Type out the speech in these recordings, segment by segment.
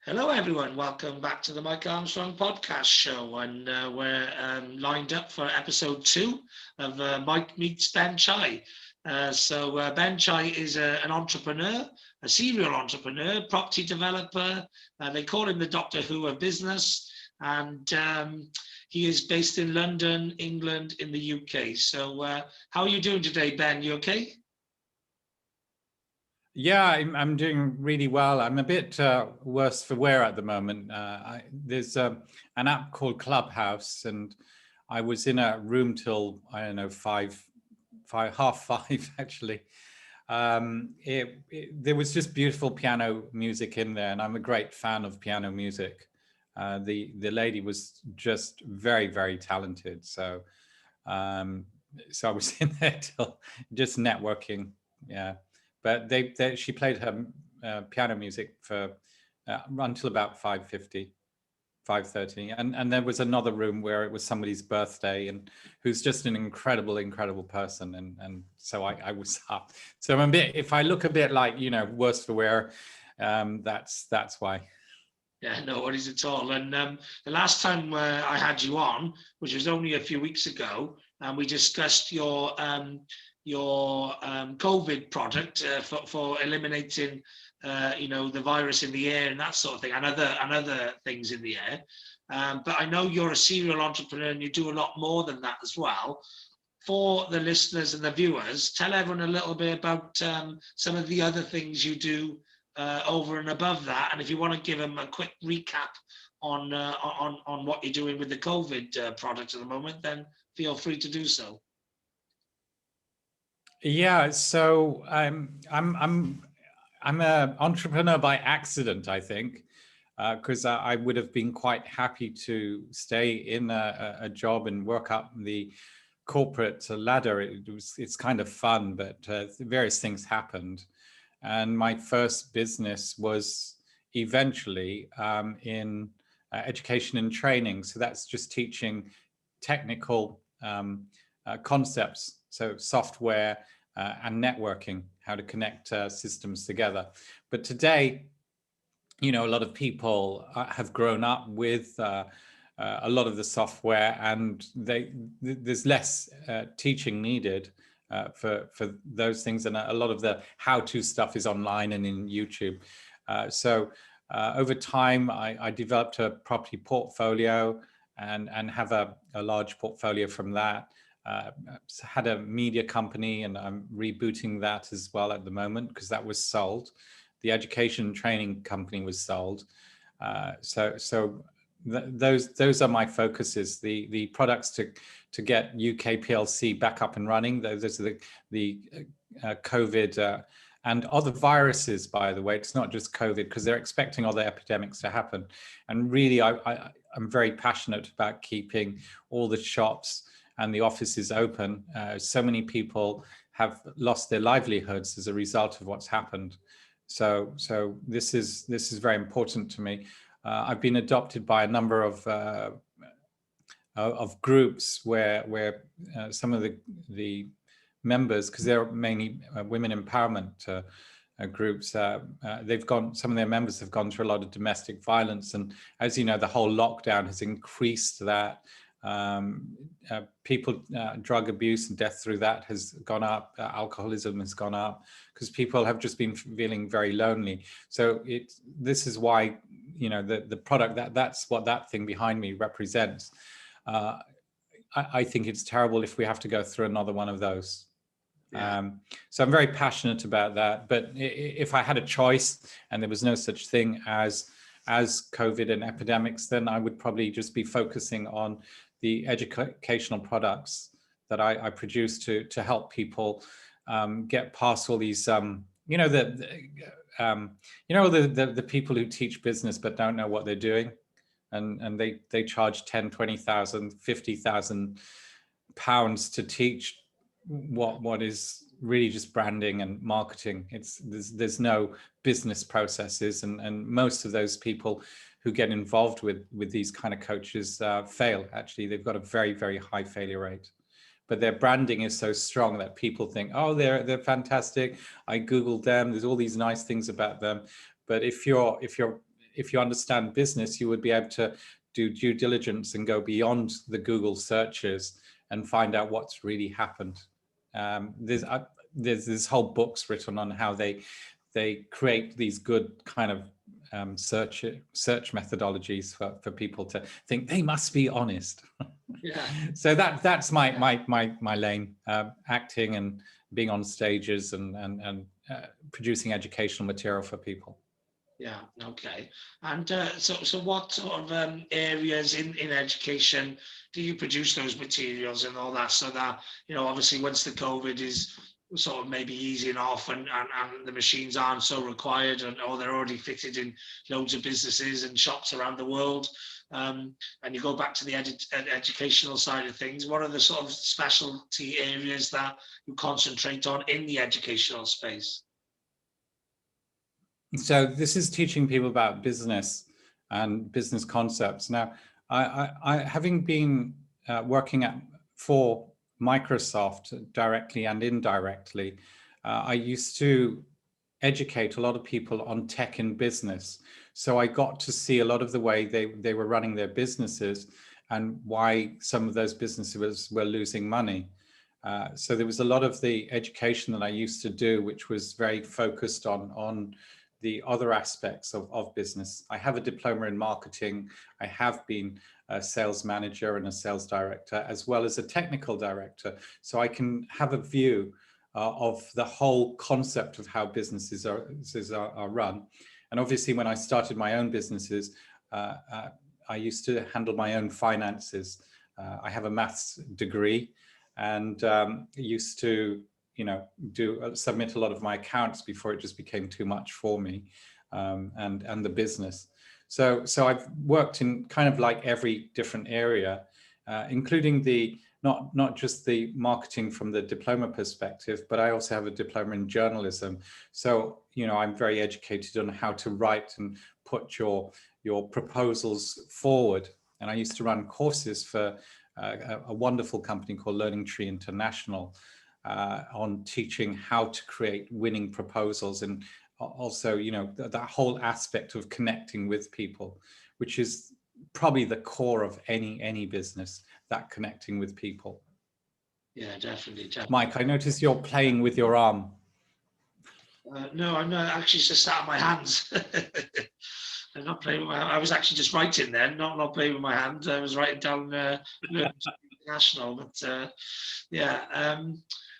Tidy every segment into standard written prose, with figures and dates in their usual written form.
Hello, everyone. Welcome back to the Mike Armstrong podcast show. And we're lined up for episode 2 of Mike Meets Ben Chai. Ben Chai is an entrepreneur, a serial entrepreneur, property developer. They call him the Doctor Who of business. And he is based in London, England, in the UK. How are you doing today, Ben? You okay? Yeah, I'm doing really well. I'm a bit worse for wear at the moment. There's an app called Clubhouse, and I was in a room till I don't know half five actually. There was just beautiful piano music in there, and I'm a great fan of piano music. The lady was just very talented. Um, so I was in there till just networking. Yeah, but she played her piano music for until about 5:50, 5:30, and there was another room where it was somebody's birthday, and who's just an incredible person, and so I was up. So I'm a bit, if I look a bit like, worse for wear, that's why. Yeah, no worries at all. And the last time I had you on, which was only a few weeks ago, and we discussed your COVID product for eliminating the virus in the air and that sort of thing, and other things in the air. But I know you're a serial entrepreneur and you do a lot more than that as well. For the listeners and the viewers, tell everyone a little bit about some of the other things you do over and above that. And if you want to give them a quick recap on what you're doing with the COVID product at the moment, then feel free to do so. Yeah, so I'm an entrepreneur by accident, I think, because I would have been quite happy to stay in a job and work up the corporate ladder. It's kind of fun, but various things happened, and my first business was eventually in education and training. So that's just teaching technical concepts, so software and networking, how to connect systems together. But today, a lot of people have grown up with a lot of the software, and there's less teaching needed for those things, and a lot of the how-to stuff is online and in YouTube. Over time, I developed a property portfolio and have a large portfolio from that. Had a media company, and I'm rebooting that as well at the moment because that was sold. The education and training company was sold. Those are my focuses. The products to get UK PLC back up and running. Those are the COVID and other viruses. By the way, it's not just COVID, because they're expecting other epidemics to happen. And really, I'm very passionate about keeping all the shops and the offices open. So many people have lost their livelihoods as a result of what's happened. So this is very important to me. I've been adopted by a number of groups where some of the members, because they're mainly women empowerment groups, some of their members have gone through a lot of domestic violence, and as you know, the whole lockdown has increased that. People, drug abuse and death through that has gone up. Alcoholism has gone up because people have just been feeling very lonely. So this is why, the product, that's what that thing behind me represents. I think it's terrible if we have to go through another one of those. Yeah. So I'm very passionate about that. But if I had a choice and there was no such thing as COVID and epidemics, then I would probably just be focusing on the educational products that I produce to help people get past all these, the people who teach business but don't know what they're doing, and they charge 10, 20,000, 50,000 pounds to teach what is really just branding and marketing. There's no business processes, and most of those people who get involved with these kind of coaches fail. Actually, they've got a very high failure rate, but their branding is so strong that people think, oh, they're fantastic. I googled them. There's all these nice things about them. But if if you understand business, you would be able to do due diligence and go beyond the Google searches and find out what's really happened. There's this whole books written on how they create these good kind of search methodologies for people to think they must be honest. Yeah. So that's my lane, acting and being on stages and producing educational material for people. Yeah. Okay. And so what sort of areas in education do you produce those materials and all that, so that, you know, obviously once the COVID is sort of maybe easing off and the machines aren't so required, or they're already fitted in loads of businesses and shops around the world, and you go back to the educational side of things, what are the sort of specialty areas that you concentrate on in the educational space? So this is teaching people about business and business concepts. Now, I having been working for Microsoft directly and indirectly, I used to educate a lot of people on tech and business. So I got to see a lot of the way they were running their businesses and why some of those businesses were losing money. So there was a lot of the education that I used to do, which was very focused on the other aspects of business. I have a diploma in marketing. I have been a sales manager and a sales director, as well as a technical director. So I can have a view of the whole concept of how businesses are run. And obviously, when I started my own businesses, I used to handle my own finances. I have a maths degree and used to submit a lot of my accounts before it just became too much for me, and the business. So I've worked in kind of like every different area, including the not just the marketing from the diploma perspective, but I also have a diploma in journalism. So I'm very educated on how to write and put your proposals forward. And I used to run courses for a wonderful company called Learning Tree International, on teaching how to create winning proposals, and also that whole aspect of connecting with people, which is probably the core of any business, that connecting with people. Yeah, definitely. Mike, I notice you're playing with your arm. No, I'm not actually just sat on my hands. I'm not playing with I was actually just writing then, not playing with my hands. I was writing down International, but yeah.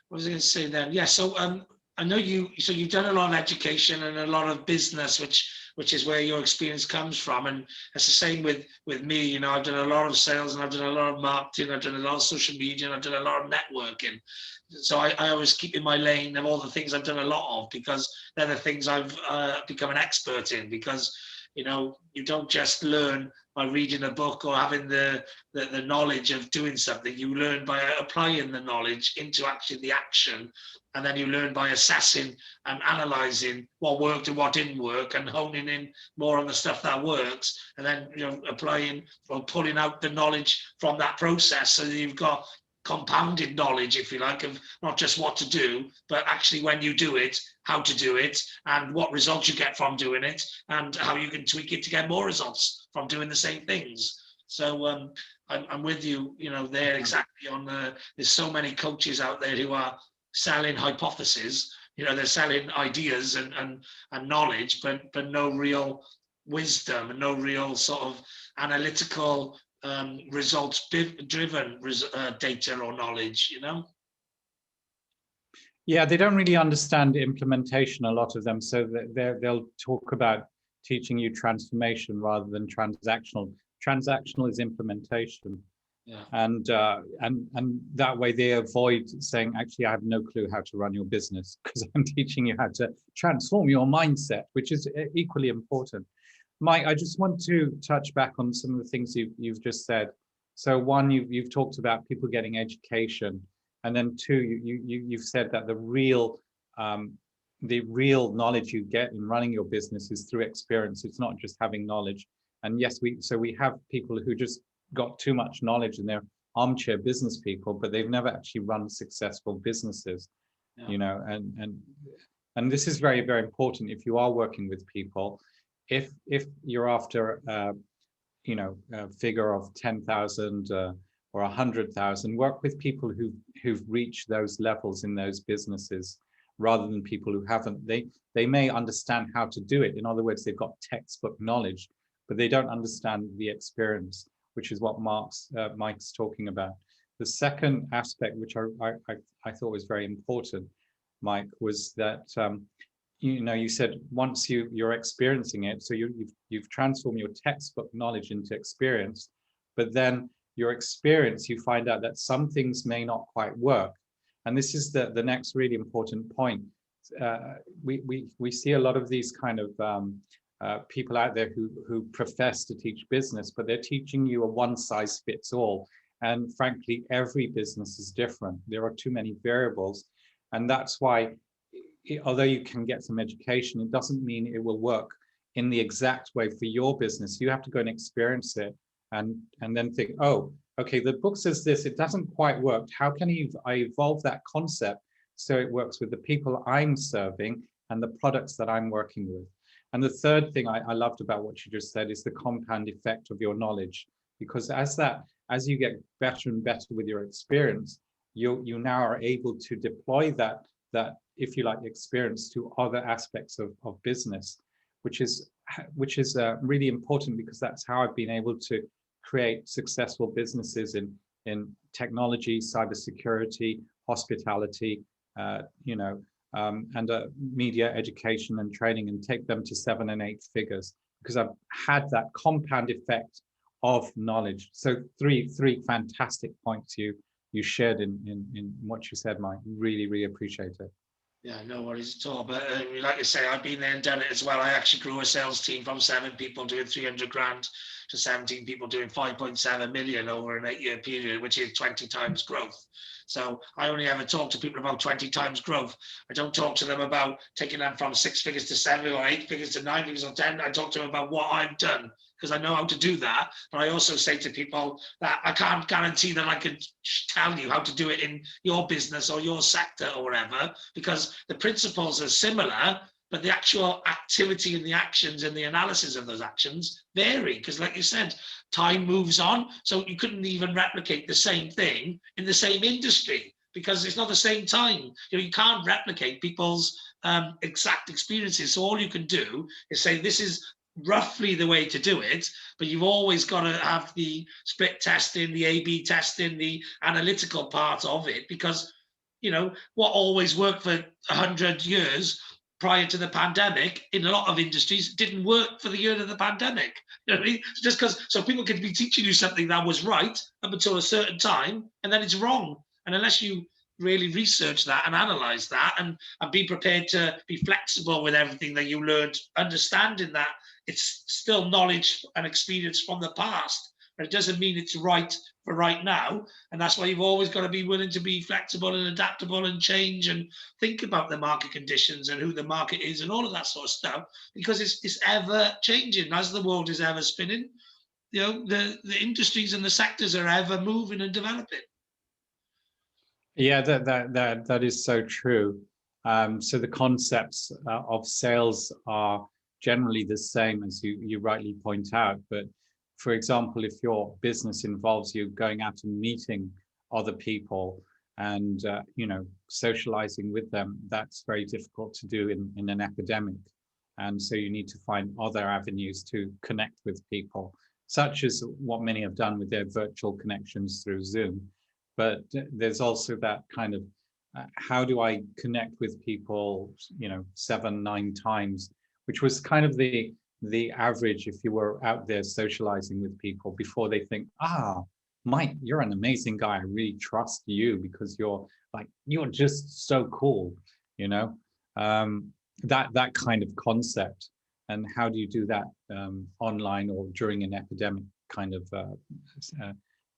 What was I going to say then? Yeah, so I know you've done a lot of education and a lot of business, which is where your experience comes from. And it's the same with me. I've done a lot of sales and I've done a lot of marketing. I've done a lot of social media and I've done a lot of networking. So I always keep in my lane of all the things I've done a lot of, because they're the things I've become an expert in. Because you don't just learn by reading a book or having the knowledge of doing something. You learn by applying the knowledge into actually the action, and then you learn by assessing and analysing what worked and what didn't work, and honing in more on the stuff that works, and then applying or pulling out the knowledge from that process, so that you've got compounded knowledge, if you like, of not just what to do, but actually when you do it, how to do it, and what results you get from doing it, and how you can tweak it to get more results from doing the same things. So I'm with you, there exactly on there's so many coaches out there who are selling hypotheses, they're selling ideas and knowledge, but no real wisdom and no real sort of analytical results driven data or knowledge. Yeah, they don't really understand implementation, a lot of them. So they'll talk about teaching you transformation rather than transactional. Transactional is implementation. Yeah. And that way they avoid saying, actually, I have no clue how to run your business, because I'm teaching you how to transform your mindset, which is equally important. Mike, I just want to touch back on some of the things you've just said. So one, you've talked about people getting education, and then two, you've said that the real knowledge you get in running your business is through experience. It's not just having knowledge. And yes, we have people who just got too much knowledge and they're armchair business people, but they've never actually run successful businesses. Yeah. And this is very, very important if you are working with people. if you're after you know, a figure of 10,000 or 100,000, work with people who've reached those levels in those businesses rather than people who haven't. They may understand how to do it. In other words, they've got textbook knowledge, but they don't understand the experience, which is what Mike's talking about. The second aspect, which I thought was very important, Mike, was that you know, you said once you're experiencing it, so you've transformed your textbook knowledge into experience, but then your experience, you find out that some things may not quite work. And this is the next really important point. We see a lot of these kind of people out there who profess to teach business, but they're teaching you a one size fits all. And frankly, every business is different. There are too many variables. And that's why, although you can get some education, it doesn't mean it will work in the exact way for your business. You have to go and experience it and then think, oh, okay, the book says this, it doesn't quite work. How can I evolve that concept so it works with the people I'm serving and the products that I'm working with? And the third thing I loved about what you just said is the compound effect of your knowledge, because as you get better and better with your experience, you now are able to deploy that if you like experience to other aspects of business, which is really important, because that's how I've been able to create successful businesses in technology, cybersecurity, hospitality, you know, and media education and training, and take them to 7 and 8 figures, because I've had that compound effect of knowledge. So three fantastic points you shared in what you said, Mike. Really appreciate it. Yeah, no worries at all. But like I say, I've been there and done it as well. I actually grew a sales team from 7 people doing 300 grand to 17 people doing 5.7 million over an 8-year period, which is 20 times growth. So I only ever talk to people about 20 times growth. I don't talk to them about taking them from 6 figures to 7 or 8 figures to 9 figures or 10. I talk to them about what I've done, because I know how to do that. But I also say to people that I can't guarantee that I can tell you how to do it in your business or your sector or whatever, because the principles are similar, but the actual activity and the actions and the analysis of those actions vary. Because like you said, time moves on. So you couldn't even replicate the same thing in the same industry, because it's not the same time. You can't replicate people's exact experiences. So all you can do is say, this is roughly the way to do it, but you've always got to have the split testing, the A/B testing, the analytical part of it, because you know what always worked for 100 years prior to the pandemic in a lot of industries didn't work for the year of the pandemic. You know what I mean? Just because, so people could be teaching you something that was right up until a certain time, and then it's wrong. And unless you really research that and analyze that and be prepared to be flexible with everything that you learned, understanding that it's still knowledge and experience from the past, but it doesn't mean it's right for right now. And that's why you've always got to be willing to be flexible and adaptable and change and think about the market conditions and who the market is and all of that sort of stuff, because it's ever changing. As the world is ever spinning, you know, the industries and the sectors are ever moving and developing. Yeah, that is so true. So the concepts of sales are generally the same, as you rightly point out. But for example, if your business involves you going out and meeting other people and you know, socializing with them, that's very difficult to do in an academic. And so you need to find other avenues to connect with people, such as what many have done with their virtual connections through Zoom. But there's also that kind of how do I connect with people, you know, 7, 9 times, which was kind of the average if you were out there socializing with people before they think, Mike, you're an amazing guy. I really trust you because you're just so cool, you know, that kind of concept. And how do you do that online or during an academic kind of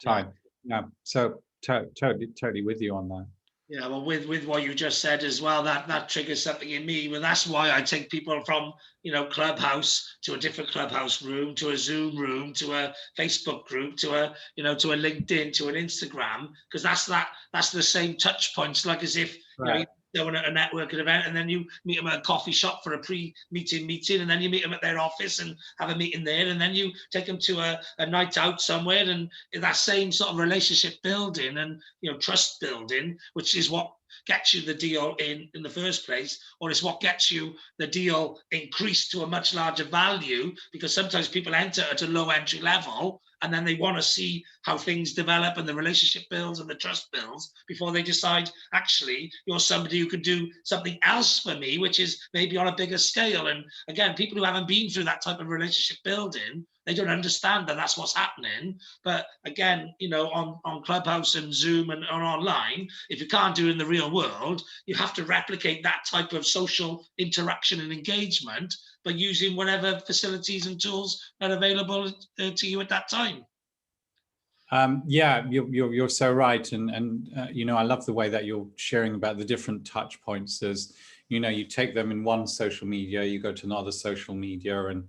time? Yeah, so totally with you on that. Yeah, well, with what you just said as well, that triggers something in me. Well, that's why I take people from, you know, Clubhouse to a different Clubhouse room, to a Zoom room, to a Facebook group, to a, you know, to a LinkedIn, to an Instagram, because that's the same touch points. Like as if, right, you know, doing a networking event, and then you meet them at a coffee shop for a pre-meeting meeting, and then you meet them at their office and have a meeting there, and then you take them to a night out somewhere, and that same sort of relationship building and trust building, which is what gets you the deal in the first place, or it's what gets you the deal increased to a much larger value, because sometimes people enter at a low entry level and then they want to see how things develop and the relationship builds and the trust builds before they decide, actually, you're somebody who could do something else for me, which is maybe on a bigger scale. And again, people who haven't been through that type of relationship building, they don't understand that that's what's happening. But again, on Clubhouse and Zoom and online, if you can't do it in the real world, you have to replicate that type of social interaction and engagement by using whatever facilities and tools are available to you at that time. Yeah, you're so right, and I love the way that you're sharing about the different touch points. As you take them in one social media, you go to another social media, and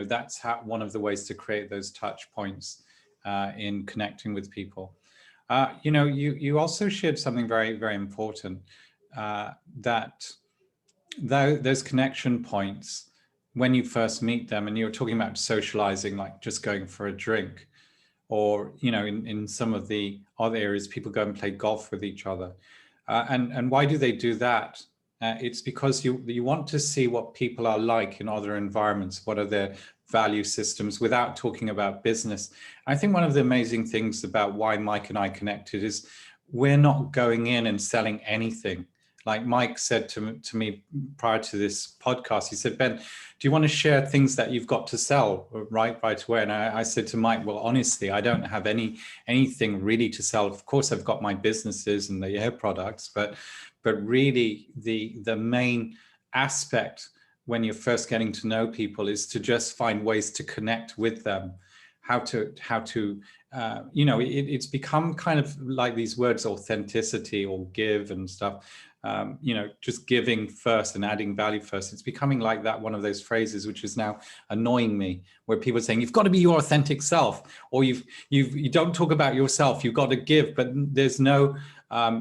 that's one of the ways to create those touch points in connecting with people. You also shared something very, very important, that those connection points when you first meet them, and you're talking about socializing, like just going for a drink. Or, in some of the other areas, people go and play golf with each other. And why do they do that? It's because you want to see what people are like in other environments. What are their value systems, without talking about business. I think one of the amazing things about why Mike and I connected is we're not going in and selling anything. Like Mike said to me prior to this podcast, he said, Ben, do you want to share things that you've got to sell right away? And I said to Mike, well, honestly, I don't have anything really to sell. Of course, I've got my businesses and the hair products, but really the main aspect when you're first getting to know people is to just find ways to connect with them, how to it's become kind of like these words, authenticity or give and stuff. Just giving first and adding value first. It's becoming like that, one of those phrases, which is now annoying me, where people are saying, you've got to be your authentic self, or you don't talk about yourself, you've got to give, but there's no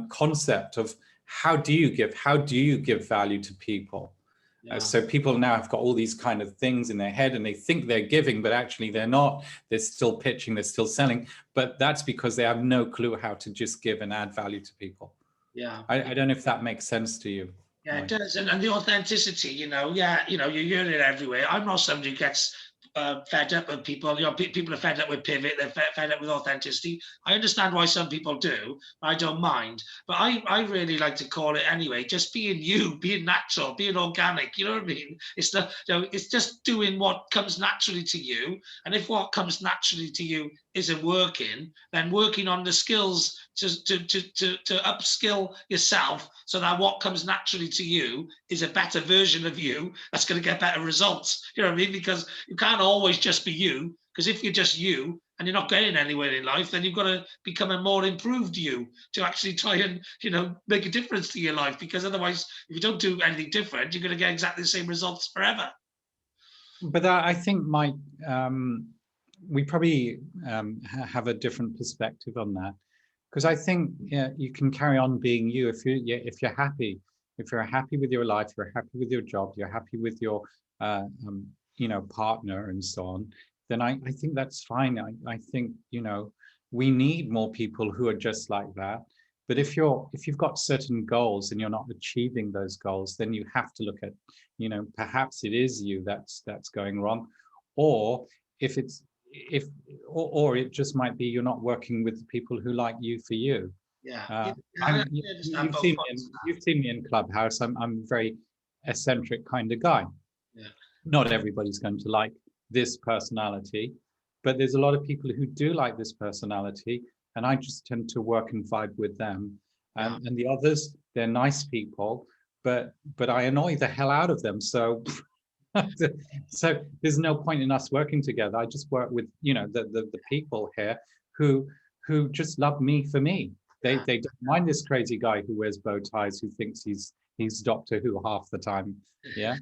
concept of how do you give value to people. Yeah. So people now have got all these kind of things in their head and they think they're giving, but actually they're not. They're still pitching, they're still selling, but that's because they have no clue how to just give and add value to people. Yeah, I don't know if that makes sense to you. Yeah, it does. And the authenticity, you hear it everywhere. I'm not somebody who gets fed up with people. People are fed up with pivot. They're fed up with authenticity. I understand why some people do. I don't mind. But I really like to call it anyway, just being you, being natural, being organic. You know what I mean? It's just doing what comes naturally to you. And if what comes naturally to you isn't working, then working on the skills to upskill yourself so that what comes naturally to you is a better version of you that's going to get better results. You know what I mean? Because you can't always just be you, because if you're just you and you're not getting anywhere in life, then you've got to become a more improved you to actually try and make a difference to your life, because otherwise, if you don't do anything different, you're going to get exactly the same results forever. But I think, Mike, we probably have a different perspective on that, because I think you can carry on being you if you're happy. If you're happy with your life, you're happy with your job, you're happy with your partner and so on, then I think that's fine. I think we need more people who are just like that. But if you've got certain goals and you're not achieving those goals, then you have to look at perhaps it is you that's going wrong, or or it just might be you're not working with the people who like you for you. Yeah, you've seen me in Clubhouse. I'm a very eccentric kind of guy. Yeah. Not everybody's going to like this personality, but there's a lot of people who do like this personality, and I just tend to work and vibe with them. And the others, they're nice people, but I annoy the hell out of them. So so there's no point in us working together. I just work with the people here who just love me for me. They don't mind this crazy guy who wears bow ties, who thinks he's Doctor Who half the time. Yeah.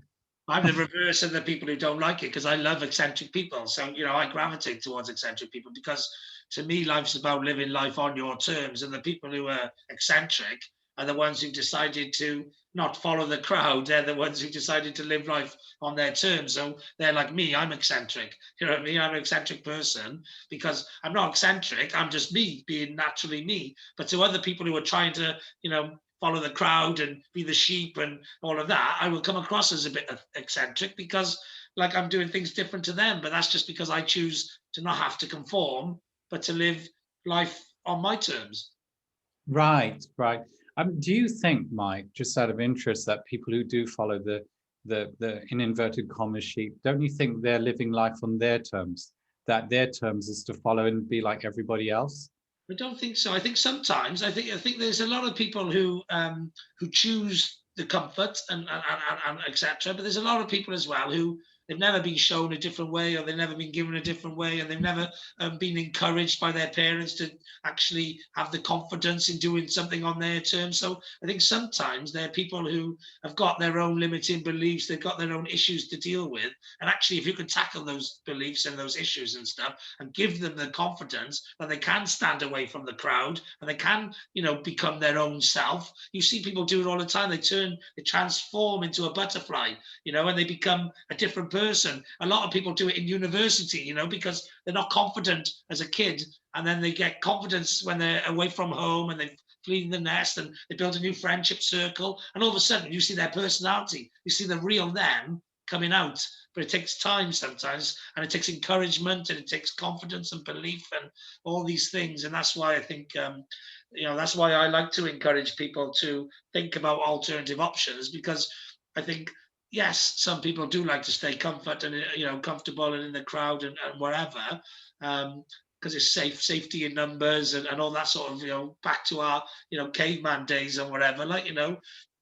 I'm the reverse of the people who don't like it, because I love eccentric people. So, I gravitate towards eccentric people, because to me, life's about living life on your terms. And the people who are eccentric are the ones who decided to not follow the crowd. They're the ones who decided to live life on their terms. So they're like me, I'm eccentric. You know what I mean? I'm an eccentric person because I'm not eccentric. I'm just me being naturally me. But to other people who are trying to, follow the crowd and be the sheep and all of that, I will come across as a bit eccentric because like I'm doing things different to them. But that's just because I choose to not have to conform, but to live life on my terms. Right, right. Do you think, Mike, just out of interest, that people who do follow the in inverted commas sheep, don't you think they're living life on their terms? That their terms is to follow and be like everybody else? I don't think so. I think sometimes I think there's a lot of people who choose the comfort and etc. But there's a lot of people as well who they've never been shown a different way, or they've never been given a different way, and they've never been encouraged by their parents to actually have the confidence in doing something on their terms. So I think sometimes there are people who have got their own limiting beliefs, they've got their own issues to deal with, and actually, if you can tackle those beliefs and those issues and stuff, and give them the confidence that they can stand away from the crowd and they can, become their own self. You see people do it all the time. They transform into a butterfly, and they become a different person. A lot of people do it in university, because they're not confident as a kid. And then they get confidence when they're away from home and they've fleeing the nest and they build a new friendship circle. And all of a sudden you see their personality, you see the real them coming out. But it takes time sometimes, and it takes encouragement, and it takes confidence and belief and all these things. And that's why I think, that's why I like to encourage people to think about alternative options, because I think, yes, some people do like to stay comfort and, comfortable and in the crowd and wherever. Because it's safety in numbers and all that sort of, back to our, caveman days and whatever, like,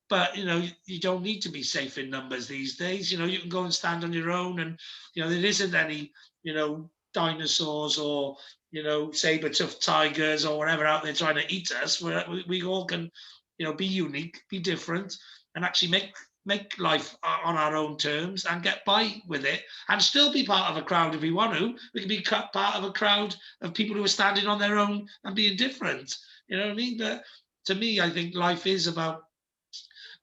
but you don't need to be safe in numbers these days. You can go and stand on your own, and there isn't any dinosaurs or saber-toothed tigers or whatever out there trying to eat us. We all can be unique, be different, and actually make life on our own terms and get by with it, and still be part of a crowd if we want to. We can be part of a crowd of people who are standing on their own and being different. You know what I mean? But to me, I think life is about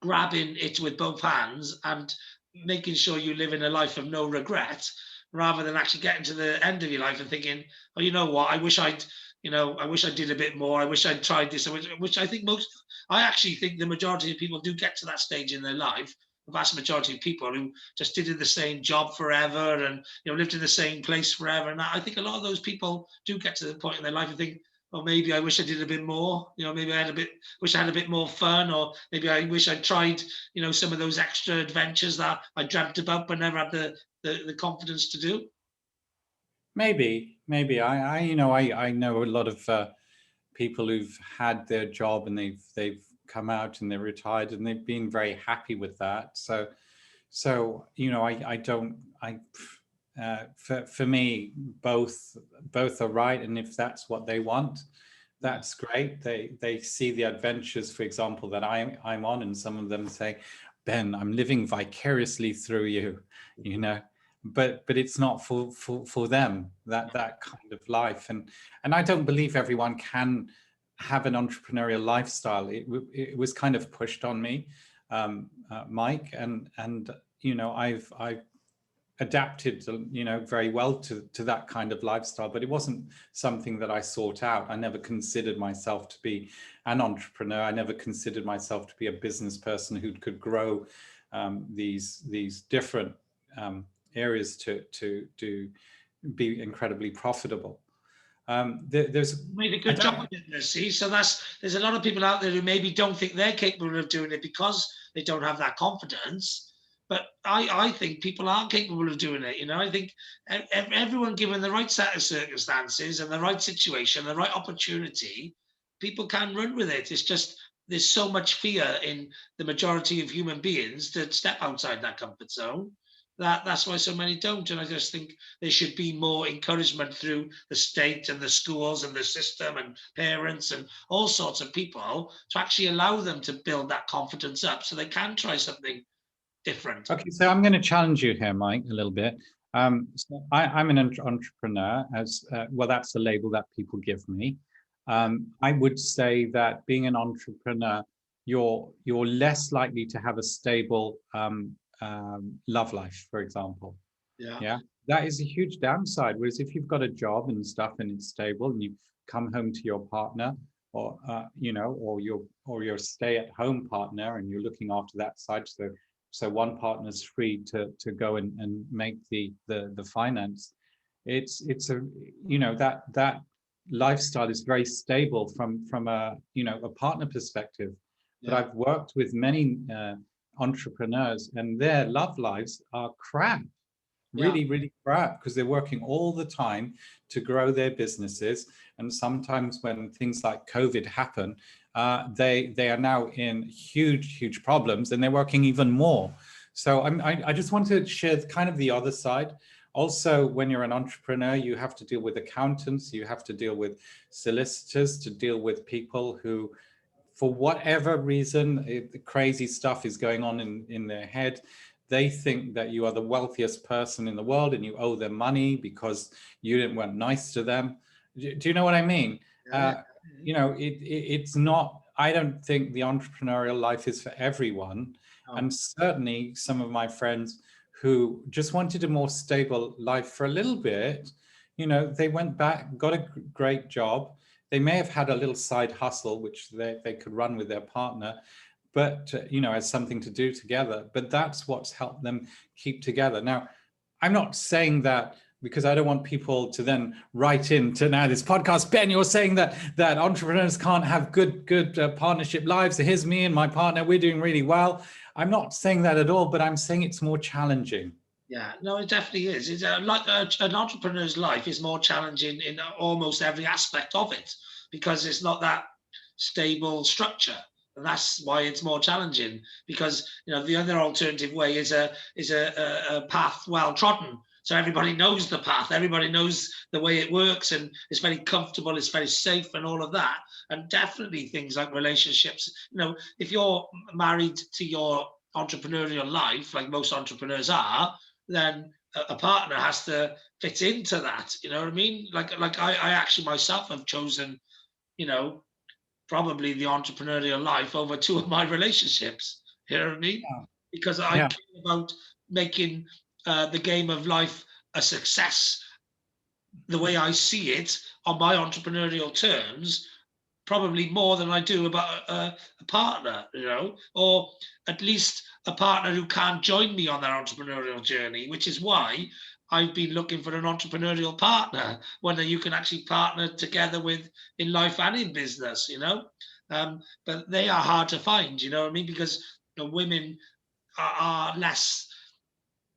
grabbing it with both hands and making sure you live in a life of no regret, rather than actually getting to the end of your life and thinking, oh, you know what, I wish I did a bit more. I wish I'd tried this, which I actually think the majority of people do get to that stage in their life. The vast majority of people who just did the same job forever and lived in the same place forever. And I think a lot of those people do get to the point in their life and think, or maybe I wish I did a bit more. Maybe wish I had a bit more fun, or maybe I wish I tried, some of those extra adventures that I dreamt about but never had the confidence to do. Maybe. I know a lot of people who've had their job and they've come out and they're retired and they've been very happy with that. So I don't. For me, both are right, and if that's what they want, that's great. They see the adventures, for example, that I'm on, and some of them say, Ben, I'm living vicariously through you, but it's not for them, that kind of life. And I don't believe everyone can have an entrepreneurial lifestyle. It was kind of pushed on me, Mike, and I've adapted, very well to that kind of lifestyle, but it wasn't something that I sought out. I never considered myself to be an entrepreneur. I never considered myself to be a business person who could grow these different areas to be incredibly profitable. There's made a good job of it, see. So there's a lot of people out there who maybe don't think they're capable of doing it because they don't have that confidence. But I think people are capable of doing it. I think everyone given the right set of circumstances and the right situation, the right opportunity, people can run with it. It's just there's so much fear in the majority of human beings to step outside that comfort zone. That's why so many don't. And I just think there should be more encouragement through the state and the schools and the system and parents and all sorts of people to actually allow them to build that confidence up so they can try something different. Okay, so I'm going to challenge you here, Mike, a little bit. So I'm an entrepreneur, as well. That's the label that people give me. I would say that being an entrepreneur you're less likely to have a stable love life, for example. Yeah. Yeah, that is a huge downside. Whereas if you've got a job and stuff and it's stable, and you come home to your partner, or or your stay-at-home partner, and you're looking after that side, so one partner's free to go and make the finance. It's a that lifestyle is very stable from a a partner perspective. But Yeah. I've worked with many entrepreneurs, and their love lives are crap, Yeah. really crap, because they're working all the time to grow their businesses. And sometimes when things like COVID happen, they are now in huge problems, and they're working even more. So I just want to share kind of the other side. Also, when you're an entrepreneur, you have to deal with accountants, you have to deal with solicitors, to deal with people who, for whatever reason, crazy stuff is going on in their head. They think that you are the wealthiest person in the world and you owe them money because you weren't nice to them. Do you know what I mean? Yeah. It's not, I don't think the entrepreneurial life is for everyone. Oh. And certainly some of my friends who just wanted a more stable life for a little bit, they went back, got a great job. They may have had a little side hustle, which they could run with their partner, but as something to do together. But that's what's helped them keep together. Now, I'm not saying that because I don't want people to then write into now this podcast. Ben, you're saying that entrepreneurs can't have good partnership lives. So here's me and my partner, we're doing really well. I'm not saying that at all, but I'm saying it's more challenging. Yeah, no, it definitely is. It's like an entrepreneur's life is more challenging in almost every aspect of it because it's not that stable structure, and that's why it's more challenging. Because the other alternative way is a path well trodden, so everybody knows the path, everybody knows the way it works, and it's very comfortable, it's very safe, and all of that. And definitely things like relationships. If you're married to your entrepreneurial life, like most entrepreneurs are, then a partner has to fit into that. You know what I mean? Like I actually myself have chosen, probably the entrepreneurial life over two of my relationships. You know what I mean? Yeah. Because I Yeah. care about making the game of life a success the way I see it on my entrepreneurial terms, probably more than I do about a partner, or at least a partner who can't join me on their entrepreneurial journey, which is why I've been looking for an entrepreneurial partner, one that you can actually partner together with in life and in business, but they are hard to find, you know what I mean? Because women are less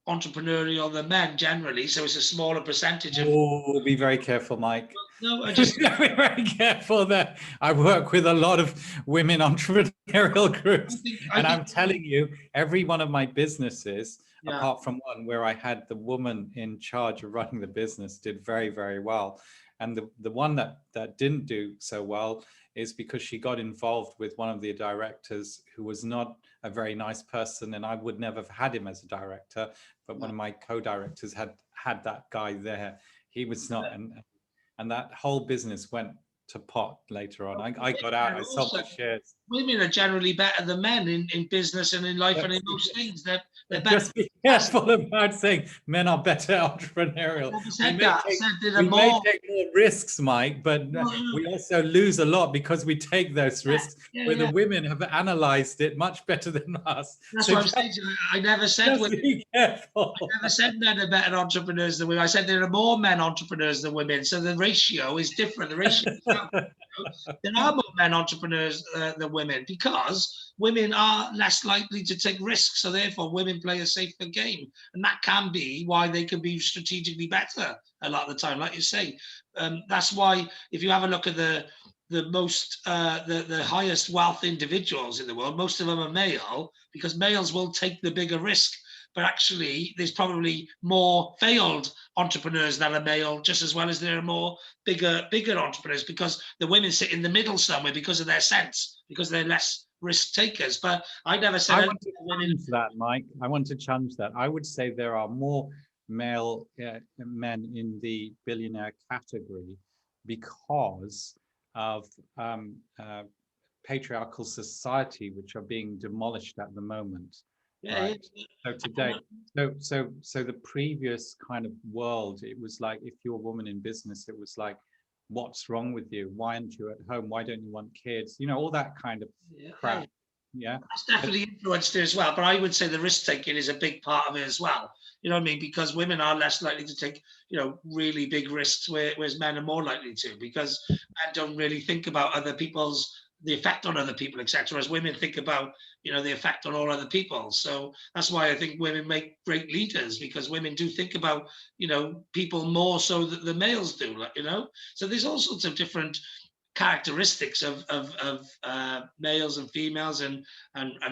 entrepreneurial than men generally, so it's a smaller percentage of. Oh, be very careful, Mike. No, I just Be very careful there. I work with a lot of women entrepreneurial groups, and I'm telling you, every one of my businesses, yeah. apart from one where I had the woman in charge of running the business, did very well. And the one that didn't do so well is because she got involved with one of the directors who was not a very nice person, and I would never have had him as a director. But one of my co-directors had that guy there. He was not, and that whole business went to pot later on. I got out, I sold my shares. Women are generally better than men in business and in life and in most things. They're better. Just be careful about saying men are better entrepreneurial. We may take more risks, Mike, but we also lose a lot because we take those risks, where the women have analyzed it much better than us. That's what I'm saying. I never said women. Be careful. I never said men are better entrepreneurs than women. I said there are more men entrepreneurs than women. So the ratio is different. The ratio is there are more men entrepreneurs than women because women are less likely to take risks. So therefore, women play a safer game, and that can be why they can be strategically better a lot of the time, like you say. That's why if you have a look at the most the highest wealth individuals in the world, most of them are male because males will take the bigger risk. But actually, there's probably more failed entrepreneurs than are male, just as well as there are more bigger entrepreneurs, because the women sit in the middle somewhere because of their sense, because they're less risk takers. But I never said. I want to challenge that, Mike. I want to challenge that. I would say there are more male men in the billionaire category because of patriarchal society which are being demolished at the moment, Yeah, right? So yeah. today, so the previous kind of world, it was like if you're a woman in business, it was like, what's wrong with you? Why aren't you at home? Why don't you want kids? You know, all that kind of Yeah. crap. Yeah. That's But definitely influenced it as well. But I would say the risk taking is a big part of it as well. You know what I mean? Because women are less likely to take, really big risks, whereas men are more likely to, because men don't really think about the effect on other people, etc. As women think about, the effect on all other people. So that's why I think women make great leaders, because women do think about, people more so than the males do. So there's all sorts of different characteristics of males and females and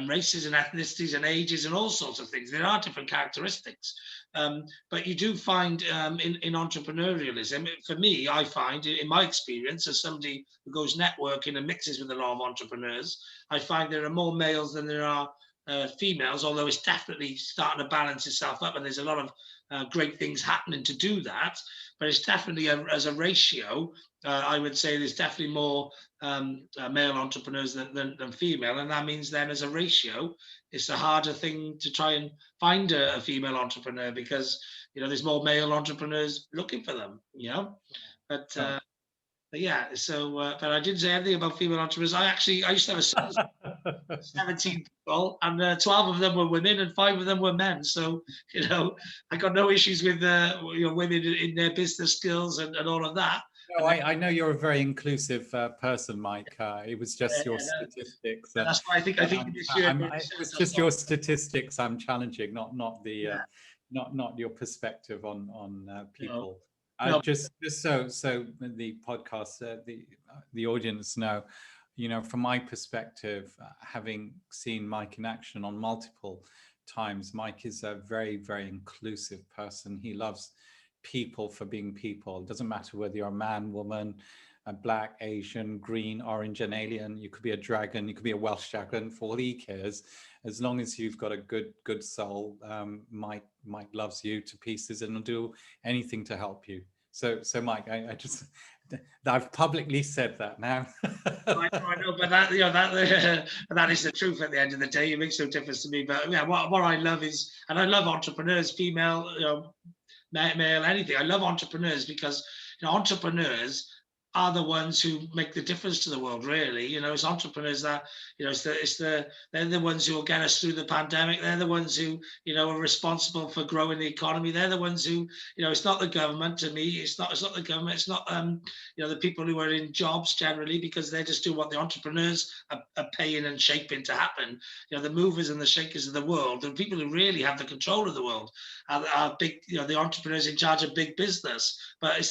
races and ethnicities and ages and all sorts of things. There are different characteristics. But you do find in entrepreneurialism, for me, I find in my experience as somebody who goes networking and mixes with a lot of entrepreneurs, I find there are more males than there are females, although it's definitely starting to balance itself up and there's a lot of great things happening to do that. But it's definitely as a ratio, I would say there's definitely more male entrepreneurs than female, and that means then as a ratio, it's a harder thing to try and find a female entrepreneur because there's more male entrepreneurs looking for them. But oh. yeah, so but I didn't say anything about female entrepreneurs. I used to have a sales 17 people, and 12 of them were women, and 5 of them were men. So, I got no issues with women in their business skills and all of that. No, And then, I know you're a very inclusive person, Mike. It was just your and statistics. that's why I think this year It was just your statistics I'm challenging, not the yeah, not your perspective on no, people. no, Just so the podcast, the audience know, from my perspective, having seen Mike in action on multiple times, Mike is a very, very inclusive person. He loves people for being people. It doesn't matter whether you're a man, woman, a black, Asian, green, orange, and alien. You could be a dragon. You could be a Welsh dragon. For all he cares, as long as you've got a good soul, Mike loves you to pieces and will do anything to help you. So Mike, I just I've publicly said that now. I know, but that that is the truth. At the end of the day, it makes no difference to me. But yeah, what I love is, and I love entrepreneurs, female, male, anything. I love entrepreneurs because entrepreneurs are the ones who make the difference to the world. Really, it's entrepreneurs that they're the ones who will get us through the pandemic. They're the ones who are responsible for growing the economy. They're the ones who it's not the government. To me, it's not the government. It's not the people who are in jobs generally, because they just do what the entrepreneurs are paying and shaping to happen. The movers and the shakers of the world, the people who really have the control of the world are big, the entrepreneurs in charge of big business. But it's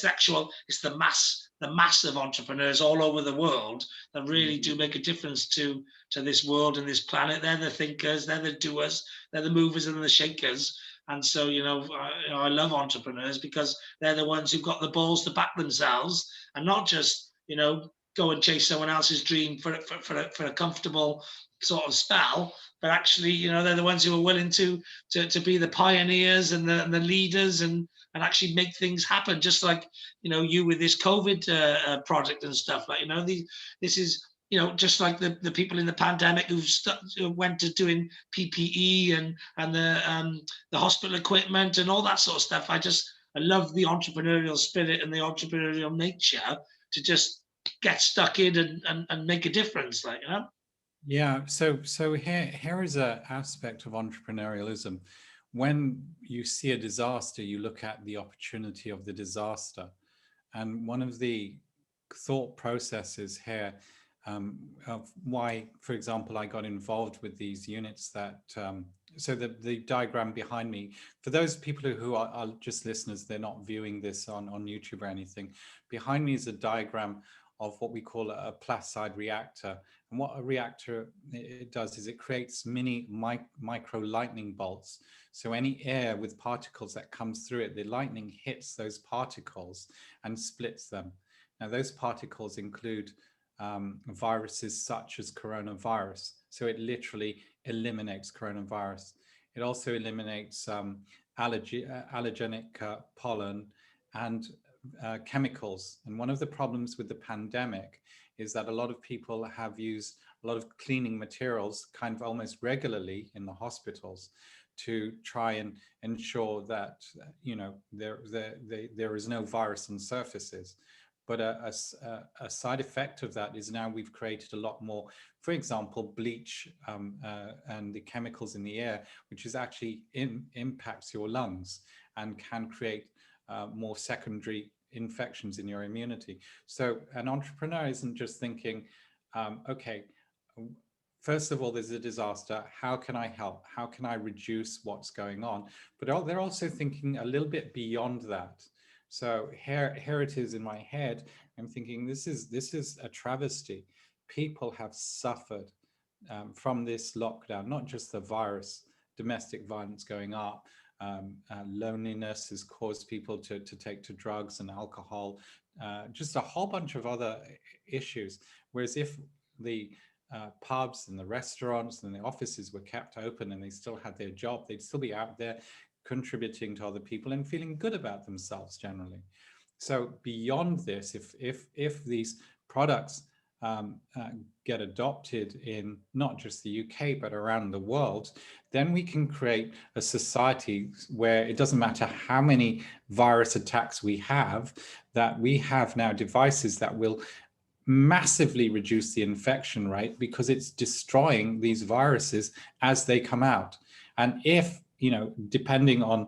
the massive entrepreneurs all over the world that really do make a difference to this world and this planet. They're the thinkers, they're the doers, they're the movers and the shakers. And so, I love entrepreneurs because they're the ones who've got the balls to back themselves and not just, go and chase someone else's dream for a comfortable sort of spell, but actually, they're the ones who are willing to be the pioneers and the leaders and actually make things happen. Just like, you with this COVID project and stuff. Like, this is, just like the people in the pandemic who went to doing PPE and the hospital equipment and all that sort of stuff. I love the entrepreneurial spirit and the entrepreneurial nature to just get stuck in and make a difference. Like, Yeah, so here is an aspect of entrepreneurialism. When you see a disaster, you look at the opportunity of the disaster. And one of the thought processes here of why, for example, I got involved with these units that, so the diagram behind me, for those people who are just listeners, they're not viewing this on YouTube or anything, behind me is a diagram of what we call a Placide reactor. And what a reactor it does is it creates mini micro lightning bolts. So any air with particles that comes through it, the lightning hits those particles and splits them. Now those particles include viruses such as coronavirus. So it literally eliminates coronavirus. It also eliminates allergenic pollen and chemicals. And one of the problems with the pandemic is that a lot of people have used a lot of cleaning materials kind of almost regularly in the hospitals to try and ensure that, you know, there is no virus on surfaces. But a side effect of that is now we've created a lot more, for example, bleach and the chemicals in the air, which is actually impacts your lungs and can create more secondary infections in your immunity. So an entrepreneur isn't just thinking, okay, first of all, there's a disaster. How can I help? How can I reduce what's going on? But they're also thinking a little bit beyond that. So here it is in my head. I'm thinking this is a travesty. People have suffered from this lockdown, not just the virus, domestic violence going up. Loneliness has caused people to take to drugs and alcohol, just a whole bunch of other issues. Whereas if the pubs and the restaurants and the offices were kept open and they still had their job, they'd still be out there contributing to other people and feeling good about themselves generally. So beyond this, if these products get adopted in not just the UK, but around the world, then we can create a society where it doesn't matter how many virus attacks we have, that we have now devices that will massively reduce the infection rate because it's destroying these viruses as they come out. And if, you know, depending on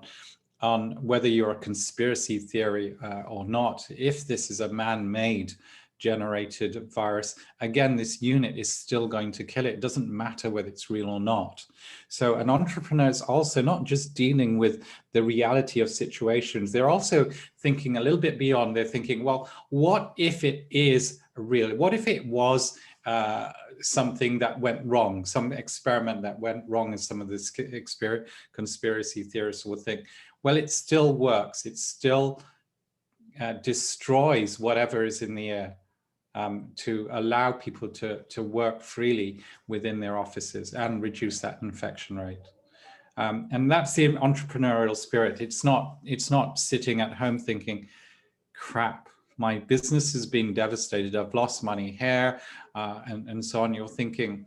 whether you're a conspiracy theory or not, if this is a man-made generated virus, again, this unit is still going to kill it. It doesn't matter whether it's real or not. So an entrepreneur is also not just dealing with the reality of situations, they're also thinking a little bit beyond. They're thinking, well, what if it is real? What if it was something that went wrong, some experiment that went wrong, as some of the conspiracy theorists would think? Well, it still works. It still destroys whatever is in the air to allow people to work freely within their offices and reduce that infection rate. And that's the entrepreneurial spirit. It's not sitting at home thinking, crap, my business has been devastated. I've lost money here and so on. You're thinking,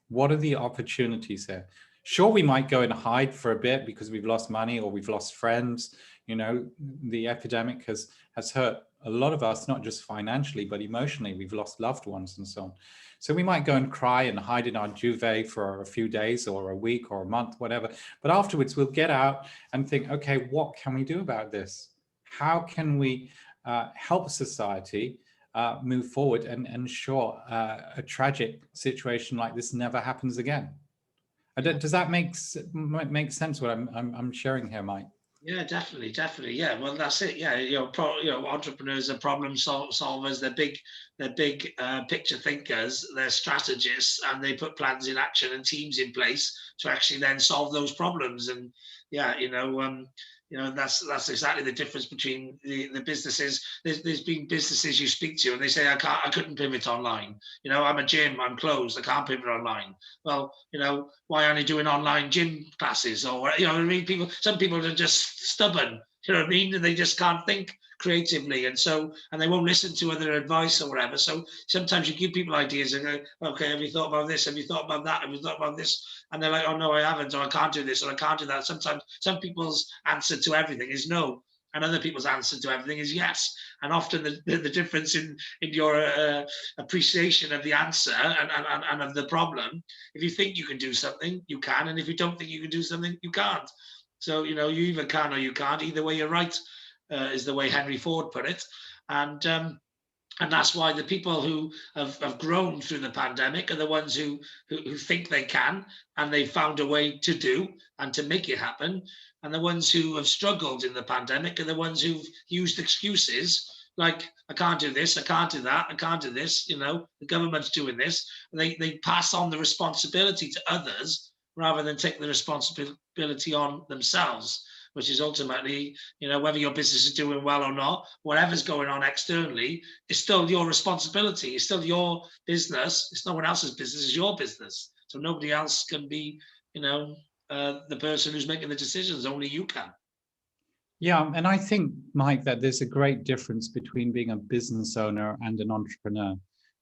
what are the opportunities here? Sure, we might go and hide for a bit because we've lost money or we've lost friends. You know, the epidemic has hurt a lot of us, not just financially, but emotionally. We've lost loved ones and so on. So we might go and cry and hide in our duvet for a few days or a week or a month, whatever. But afterwards, we'll get out and think, okay, what can we do about this? How can we help society move forward and ensure a tragic situation like this never happens again? Does that make sense what I'm sharing here, Mike? Yeah, definitely. Yeah, well, that's it. Yeah, entrepreneurs are problem solvers. They're big picture thinkers. They're strategists, and they put plans in action and teams in place to actually then solve those problems. And yeah, that's exactly the difference between the businesses. There's been businesses you speak to and they say, I couldn't pivot online. I'm a gym, I'm closed, I can't pivot online. Well, why aren't you doing online gym classes? Or, what I mean? Some people are just stubborn, what I mean? And they just can't think creatively. And they won't listen to other advice or whatever. So sometimes you give people ideas and go, okay, have you thought about this? Have you thought about that? Have you thought about this? And they're like, oh, no, I haven't, or I can't do this, or I can't do that. Sometimes some people's answer to everything is no, and other people's answer to everything is yes. And often the difference in your appreciation of the answer and of the problem, if you think you can do something, you can. And if you don't think you can do something, you can't. So, you either can or you can't. Either way, you're right, is the way Henry Ford put it. And that's why the people who have grown through the pandemic are the ones who think they can, and they've found a way to do and to make it happen. And the ones who have struggled in the pandemic are the ones who've used excuses like, I can't do this, I can't do that, I can't do this, the government's doing this. And they pass on the responsibility to others rather than take the responsibility on themselves, which is ultimately, whether your business is doing well or not, whatever's going on externally, it's still your responsibility. It's still your business. It's no one else's business. It's your business. So nobody else can be, the person who's making the decisions. Only you can. Yeah, and I think, Mike, that there's a great difference between being a business owner and an entrepreneur,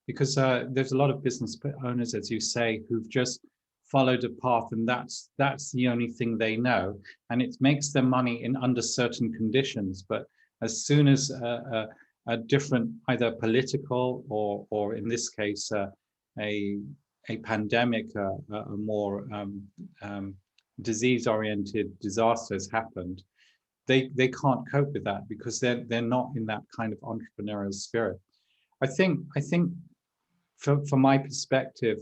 because there's a lot of business owners, as you say, who've just followed a path, and that's the only thing they know, and it makes them money in under certain conditions. But as soon as a different, either political or in this case, a pandemic, a more disease-oriented disaster has happened, they can't cope with that because they're not in that kind of entrepreneurial spirit. I think from my perspective,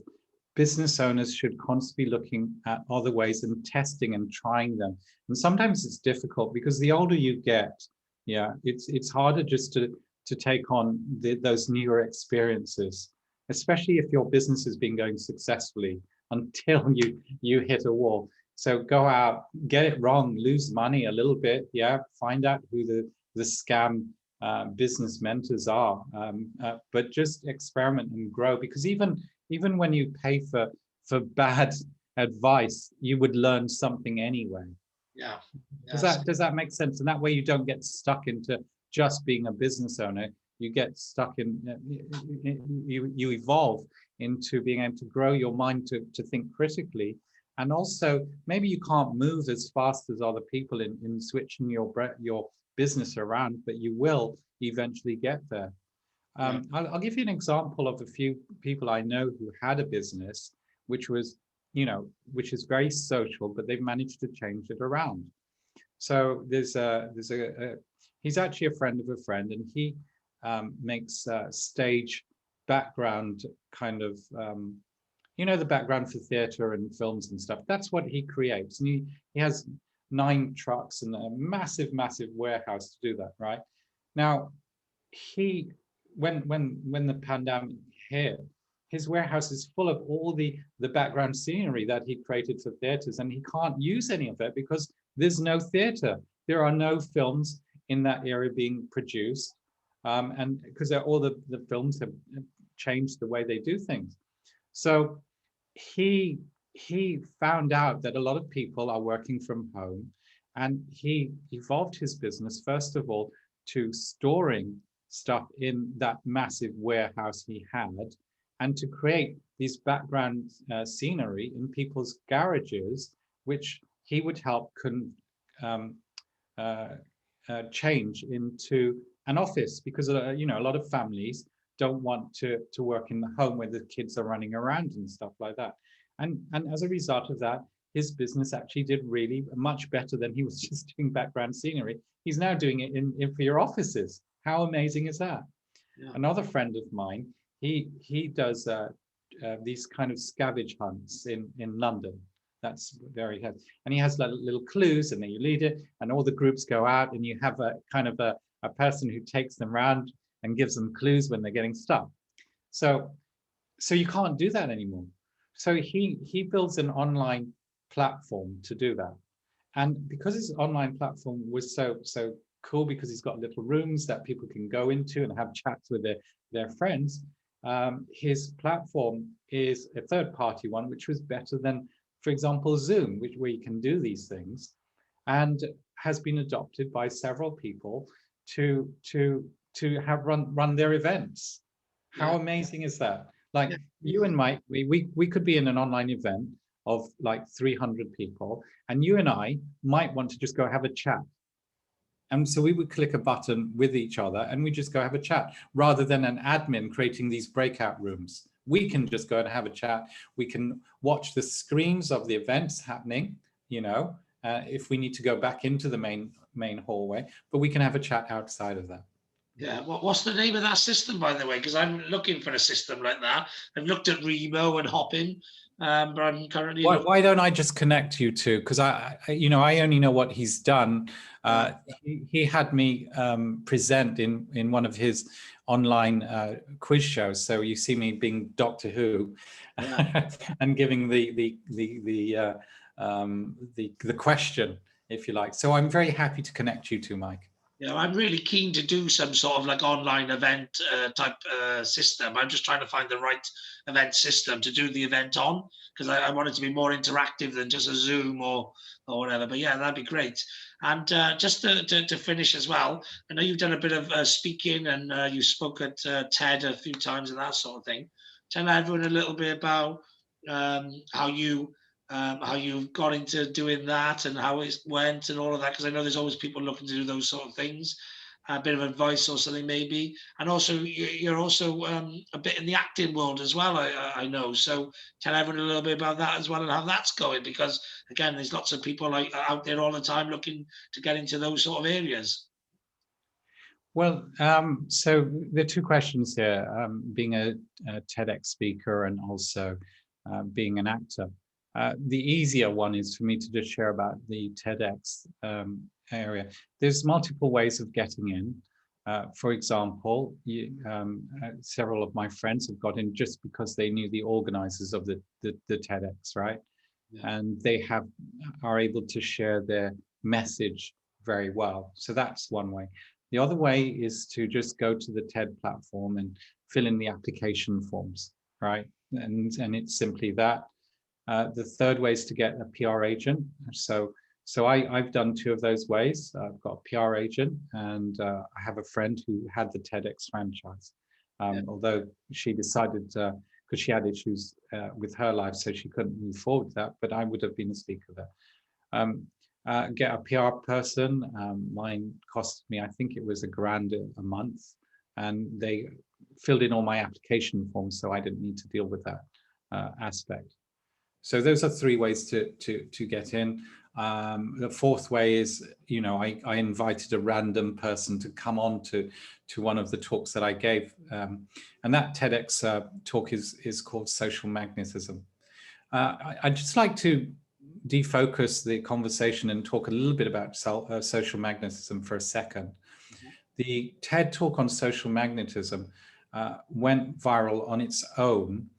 business owners should constantly be looking at other ways and testing and trying them. And sometimes it's difficult because the older you get, yeah, it's harder just to take on those newer experiences, especially if your business has been going successfully until you hit a wall. So go out, get it wrong, lose money a little bit, yeah, find out who the scam business mentors are, but just experiment and grow, because even when you pay for bad advice, you would learn something anyway. Yeah. Does that make sense? And that way you don't get stuck into just being a business owner. You get stuck in, you evolve into being able to grow your mind to think critically. And also, maybe you can't move as fast as other people in switching your business around, but you will eventually get there. I'll give you an example of a few people I know who had a business, which was, which is very social, but they've managed to change it around. So he's actually a friend of a friend, and he makes stage background kind of, the background for theater and films and stuff. That's what he creates. And he has 9 trucks and a massive warehouse to do that, right? Now, when the pandemic hit, his warehouse is full of all the background scenery that he created for theaters, and he can't use any of it because there's no theater. There are no films in that area being produced, and because all the films have changed the way they do things. So he found out that a lot of people are working from home, and he evolved his business, first of all, to storing stuff in that massive warehouse he had, and to create these background scenery in people's garages, which he would help change into an office, because a lot of families don't want to work in the home where the kids are running around and stuff like that. And as a result of that, his business actually did really much better than he was just doing background scenery. He's now doing it in for your offices. How amazing is that? Yeah. Another friend of mine, he does these kind of scavenge hunts in London. That's very good. And he has little clues, and then you lead it, and all the groups go out, and you have a kind of a person who takes them around and gives them clues when they're getting stuck. So you can't do that anymore. So he builds an online platform to do that. And because his online platform was so cool, because he's got little rooms that people can go into and have chats with their friends, his platform is a third-party one, which was better than, for example, Zoom, where you can do these things, and has been adopted by several people to have run their events. How amazing is that? Like you and Mike, we could be in an online event of like 300 people, and you and I might want to just go have a chat. And so we would click a button with each other and we just go have a chat, rather than an admin creating these breakout rooms. We can just go and have a chat. We can watch the screens of the events happening, if we need to go back into the main hallway, but we can have a chat outside of that. Yeah, what's the name of that system, by the way? Because I'm looking for a system like that. I've looked at Remo and Hopin, but I'm currently. Why don't I just connect you two? Because I only know what he's done. He had me present in one of his online quiz shows. So you see me being Doctor Who, and giving the question, if you like. So I'm very happy to connect you two, Mike. I'm really keen to do some sort of like online event type system. I'm just trying to find the right event system to do the event on, because I want it to be more interactive than just a Zoom or whatever. But yeah, that'd be great. And just to finish as well, I know you've done a bit of speaking, and you spoke at TED a few times and that sort of thing. Tell everyone a little bit about how you got into doing that and how it went and all of that, because I know there's always people looking to do those sort of things. A bit of advice or something maybe, and also you're also a bit in the acting world as well. I know. So tell everyone a little bit about that as well and how that's going, because again, there's lots of people like out there all the time looking to get into those sort of areas. Well, so there are two questions here, being a TEDx speaker and also being an actor. The easier one is for me to just share about the TEDx area. There's multiple ways of getting in. For example, several of my friends have got in just because they knew the organizers of the TEDx, right? Yeah. And they are able to share their message very well. So that's one way. The other way is to just go to the TED platform and fill in the application forms, right? And it's simply that. The third way is to get a PR agent. So I've done two of those ways. I've got a PR agent, and I have a friend who had the TEDx franchise. Although she decided, because she had issues with her life, so she couldn't move forward with that, but I would have been a speaker there. Get a PR person. Mine cost me, I think it was $1,000 a month, and they filled in all my application forms, so I didn't need to deal with that aspect. So those are three ways to get in. The fourth way is, I invited a random person to come on to one of the talks that I gave, and that TEDx talk is called Social Magnetism. I'd just like to defocus the conversation and talk a little bit about social magnetism for a second. Mm-hmm. The TED talk on social magnetism went viral on its own,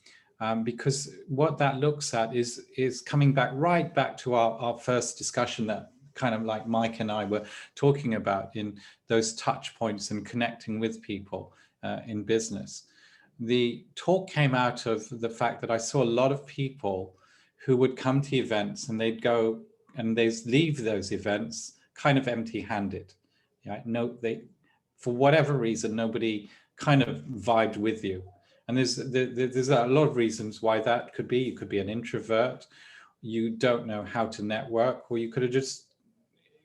because what that looks at is coming right back to our first discussion, that kind of like Mike and I were talking about, in those touch points and connecting with people in business. The talk came out of the fact that I saw a lot of people who would come to events, and they'd go and they'd leave those events kind of empty-handed. For whatever reason, nobody kind of vibed with you. And there's a lot of reasons why that could be. You could be an introvert, you don't know how to network, or you could have just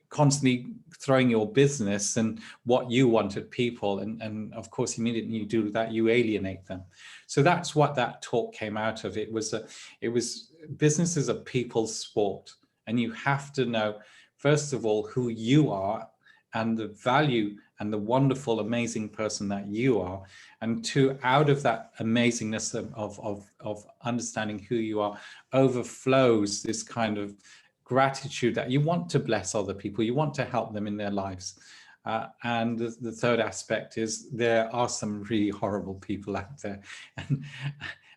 constantly throwing your business and what you want at people, and of course immediately you do that, you alienate them. So that's what that talk came out of. It was business is a people's sport, and you have to know, first of all, who you are and the value and the wonderful, amazing person that you are, and two, out of that amazingness of understanding who you are overflows this kind of gratitude that you want to bless other people, you want to help them in their lives. And the third aspect is there are some really horrible people out there,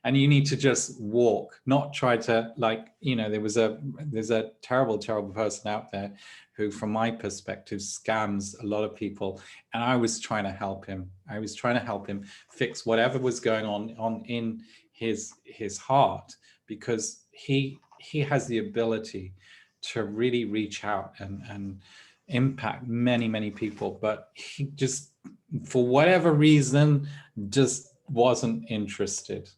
and you need to just walk, not try to, there's a terrible person out there who, from my perspective, scams a lot of people. And I was trying to help him. I was trying to help him fix whatever was going on in his heart, because he has the ability to really reach out and impact many people, but he just, for whatever reason, just wasn't interested.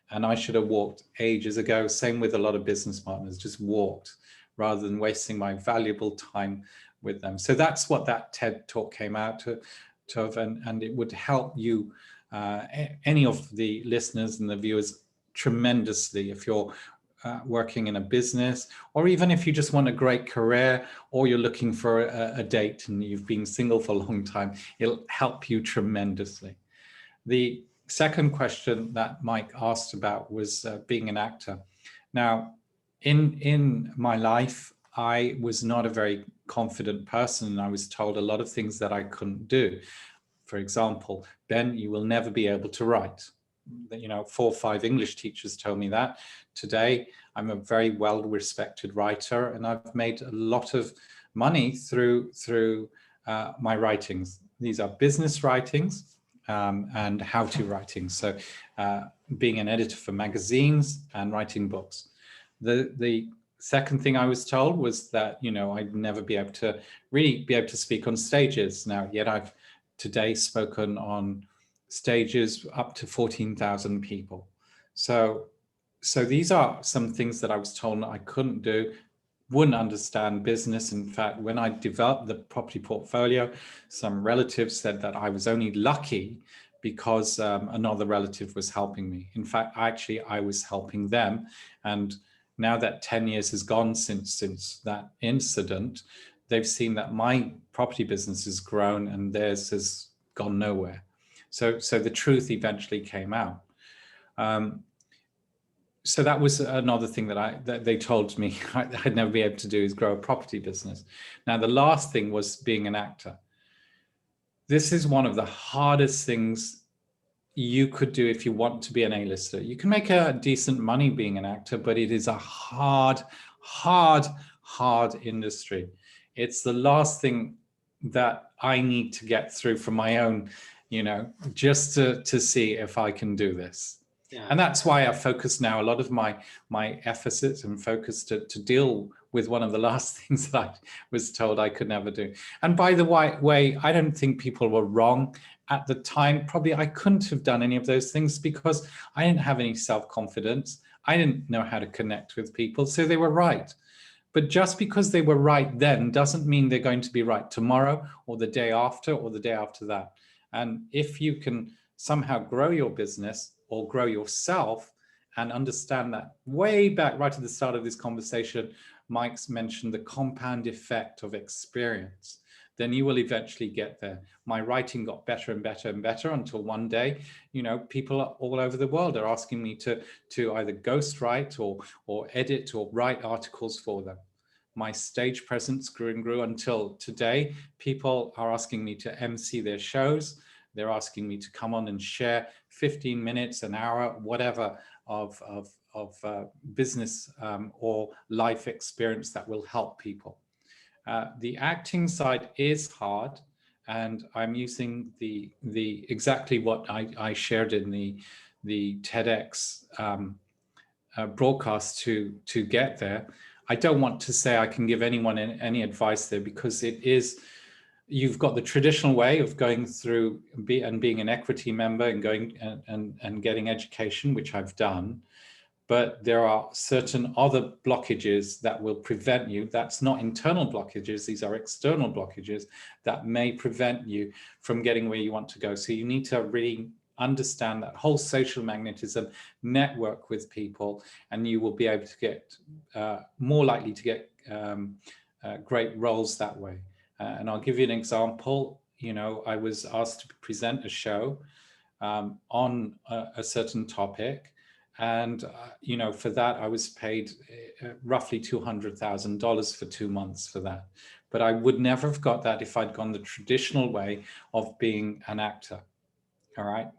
And I should have walked ages ago. Same with a lot of business partners, just walked rather than wasting my valuable time with them. So that's what that TED talk came out of, and it would help you, any of the listeners and the viewers, tremendously if you're working in a business, or even if you just want a great career, or you're looking for a date and you've been single for a long time. It'll help you tremendously. The second question that Mike asked about was being an actor. Now, in my life, I was not a very confident person, and I was told a lot of things that I couldn't do. For example, Ben, you will never be able to write. 4 or 5 English teachers told me that. Today, I'm a very well-respected writer, and I've made a lot of money through my writings. These are business writings and how-to writings. So being an editor for magazines and writing books. The second thing I was told was that, you know, I'd never be able to really be able to speak on stages. Now, yet I've today spoken on stages up to 14,000 people. So these are some things that I was told I couldn't do, wouldn't understand business. In fact, when I developed the property portfolio, some relatives said that I was only lucky because another relative was helping me. In fact, actually, I was helping them. And now that 10 years has gone since that incident, they've seen that my property business has grown and theirs has gone nowhere. So the truth eventually came out. So that was another thing that they told me I'd never be able to do, is grow a property business. Now, the last thing was being an actor. This is one of the hardest things you could do if you want to be an A-lister. You can make a decent money being an actor, but it is a hard industry. It's the last thing that I need to get through for my own, you know, just to see if I can do this. Yeah. And that's why I focus now a lot of my efforts and focus to deal with one of the last things that I was told I could never do. And by the way, I don't think people were wrong at the time. Probably I couldn't have done any of those things because I didn't have any self-confidence. I didn't know how to connect with people, so they were right. But just because they were right then doesn't mean they're going to be right tomorrow or the day after or the day after that. And if you can somehow grow your business or grow yourself and understand that, way back right at the start of this conversation, Mike's mentioned the compound effect of experience, then you will eventually get there. My writing got better and better and better until one day, you know, people all over the world are asking me to either ghostwrite or edit or write articles for them. My stage presence grew and grew until today. People are asking me to MC their shows. They're asking me to come on and share 15 minutes, an hour, whatever, of business or life experience that will help people. The acting side is hard, and I'm using the exactly what I shared in the TEDx broadcast to get there. I don't want to say I can give anyone any advice there, because it is, you've got the traditional way of going through and being an equity member and going and getting education, which I've done. But there are certain other blockages that will prevent you. That's not internal blockages, these are external blockages that may prevent you from getting where you want to go. So you need to really understand that whole social magnetism, network with people, and you will be able to get more likely to get great roles that way. And I'll give you an example. You know, I was asked to present a show on a certain topic. And, you know, for that, I was paid roughly $200,000 for 2 months for that. But I would never have got that if I'd gone the traditional way of being an actor. All right.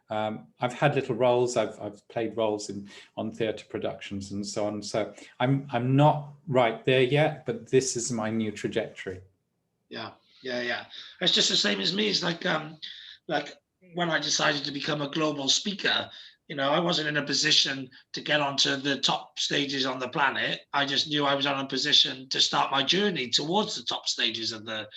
I've had little roles. I've played roles on theatre productions and so on. So I'm not right there yet, but this is my new trajectory. Yeah. It's just the same as me. It's like when I decided to become a global speaker, you know, I wasn't in a position to get onto the top stages on the planet. I just knew I was on a position to start my journey towards the top stages of the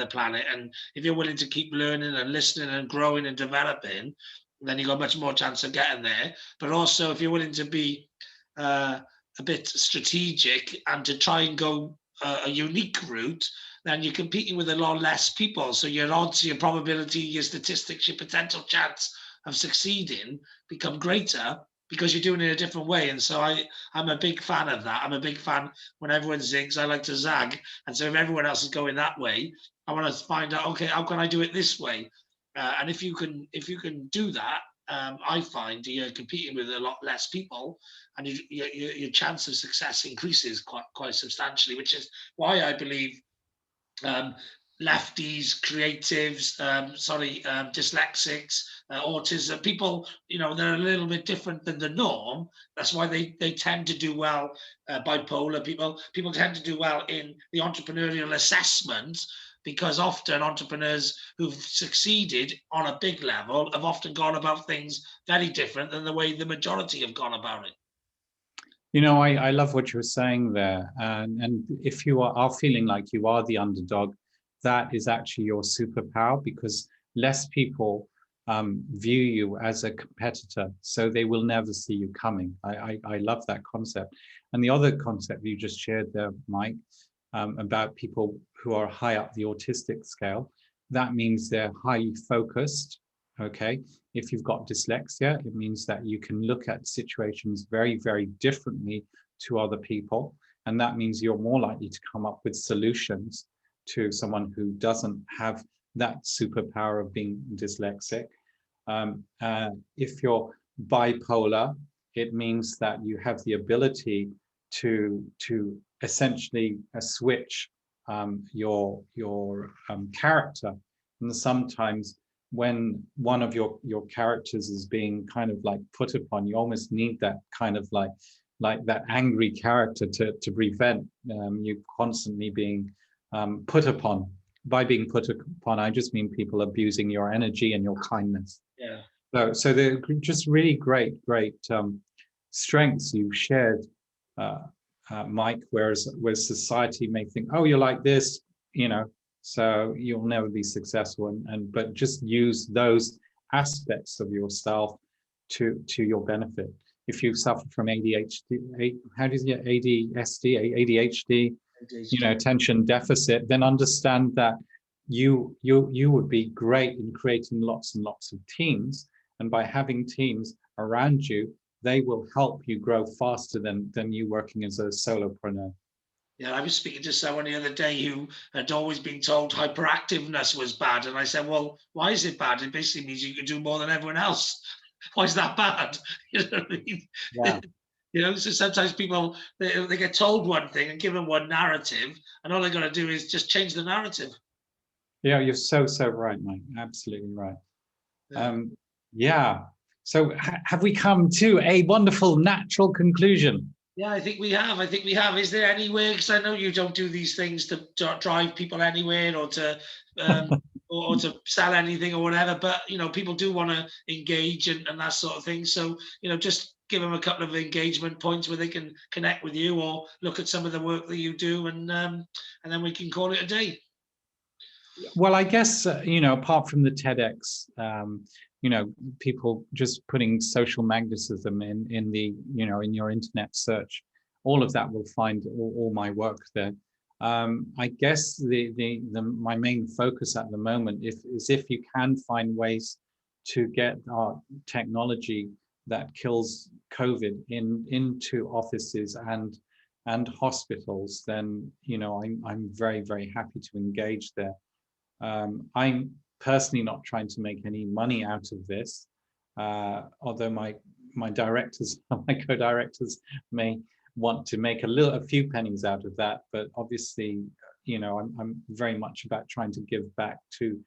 planet. And if you're willing to keep learning and listening and growing and developing, then you've got much more chance of getting there. But also, if you're willing to be a bit strategic and to try and go a unique route, then you're competing with a lot less people. So your odds, your probability, your statistics, your potential chance of succeeding become greater because you're doing it a different way. And so I'm a big fan of that. I'm a big fan when everyone zigs, I like to zag. And so if everyone else is going that way, I want to find out, okay, how can I do it this way? And if you can do that, I find you're competing with a lot less people, and your chance of success increases quite substantially, which is why I believe lefties, creatives, dyslexics, autism, people, you know, they're a little bit different than the norm. That's why they tend to do well. Bipolar people tend to do well in the entrepreneurial assessment, because often entrepreneurs who've succeeded on a big level have often gone about things very different than the way the majority have gone about it. You know, I love what you're saying there. And if you are feeling like you are the underdog, that is actually your superpower, because less people view you as a competitor. So they will never see you coming. I love that concept. And the other concept you just shared there, Mike, about people who are high up the autistic scale, that means they're highly focused. Okay. If you've got dyslexia, it means that you can look at situations very, very differently to other people. And that means you're more likely to come up with solutions to someone who doesn't have that superpower of being dyslexic. If you're bipolar, it means that you have the ability to essentially switch your character. And sometimes when one of your characters is being kind of like put upon, you almost need that kind of like that angry character to prevent you constantly being put upon. By being put upon, I just mean people abusing your energy and your kindness. Yeah. So they're just really great strengths you've shared, Mike. Where society may think, oh, you're like this, you know, so you'll never be successful. But just use those aspects of yourself to your benefit. If you suffer from ADHD, how do you get ADHD, you know, attention deficit, then understand that you would be great in creating lots and lots of teams, and by having teams around you, they will help you grow faster than you working as a solopreneur. Yeah, I was speaking to someone the other day who had always been told hyperactiveness was bad, and I said, "Well, why is it bad? It basically means you can do more than everyone else. Why is that bad?" You know what I mean? Yeah. You know, so sometimes people they get told one thing and given one narrative, and all they got to do is just change the narrative. Yeah, you're so right, Mike. Absolutely right. Yeah. Yeah. So have we come to a wonderful natural conclusion? Yeah, I think we have. I think we have. Is there anywhere? Because I know you don't do these things to drive people anywhere or to um, or to sell anything or whatever. But you know, people do want to engage and that sort of thing. So you know, just give them a couple of engagement points where they can connect with you or look at some of the work that you do, and then we can call it a day. Well, I guess, you know, apart from the TEDx, you know, people just putting social magnetism in the, you know, in your internet search, all of that will find all my work there. I guess my main focus at the moment is if you can find ways to get our technology that kills COVID into offices and hospitals, then, you know, I'm very, very happy to engage there. I'm personally not trying to make any money out of this, although my directors, my co-directors may want to make a few pennies out of that. But obviously, you know, I'm very much about trying to give back to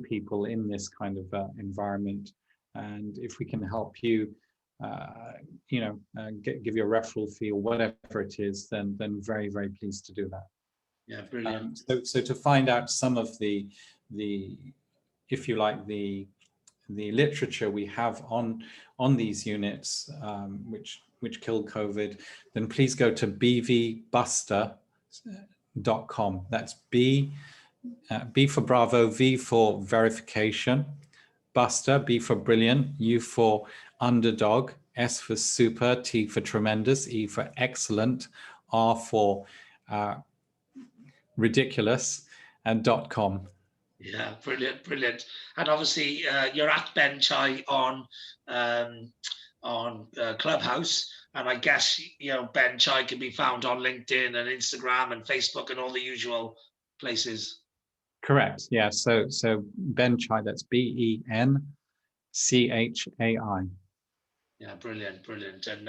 people in this kind of environment. And if we can help you, you know, give you a referral fee or whatever it is, then very, very pleased to do that. Yeah, brilliant. So to find out some of the if you like the literature we have on these units which kill COVID, then please go to bvbuster.com. That's B for Bravo, V for verification, Buster, B for brilliant, U for underdog, S for super, T for tremendous, E for excellent, R for ridiculous, and .com. Yeah, brilliant, brilliant. And obviously, you're at Ben Chai on Clubhouse, and I guess you know Ben Chai can be found on LinkedIn and Instagram and Facebook and all the usual places. Correct. Yeah. So Ben Chai, that's BenChai. Yeah, brilliant, brilliant. And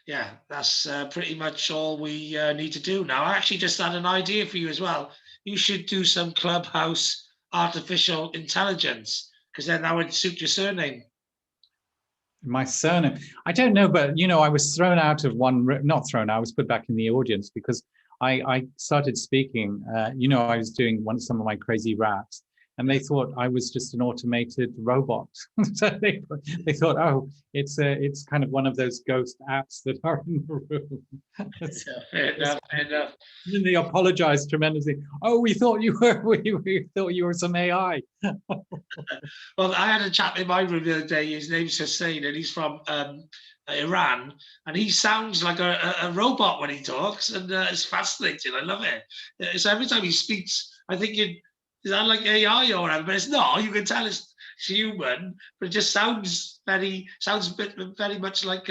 yeah, that's pretty much all we need to do now. I actually just had an idea for you as well. You should do some Clubhouse artificial intelligence, because then that would suit your surname. My surname, I don't know, but you know, I was thrown out of one, not thrown, I was put back in the audience because I started speaking, I was doing some of my crazy raps, and they thought I was just an automated robot. So they thought, oh, it's kind of one of those ghost apps that are in the room. Yeah, fair enough, fair enough. And then they apologized tremendously. Oh, we thought you were we thought you were some AI. Well, I had a chap in my room the other day. His name's Hussein, and he's from Iran, and he sounds like a robot when he talks, and it's fascinating. I love it. So every time he speaks, I think is that like AI or whatever? But it's not. You can tell it's human, but it just sounds very much like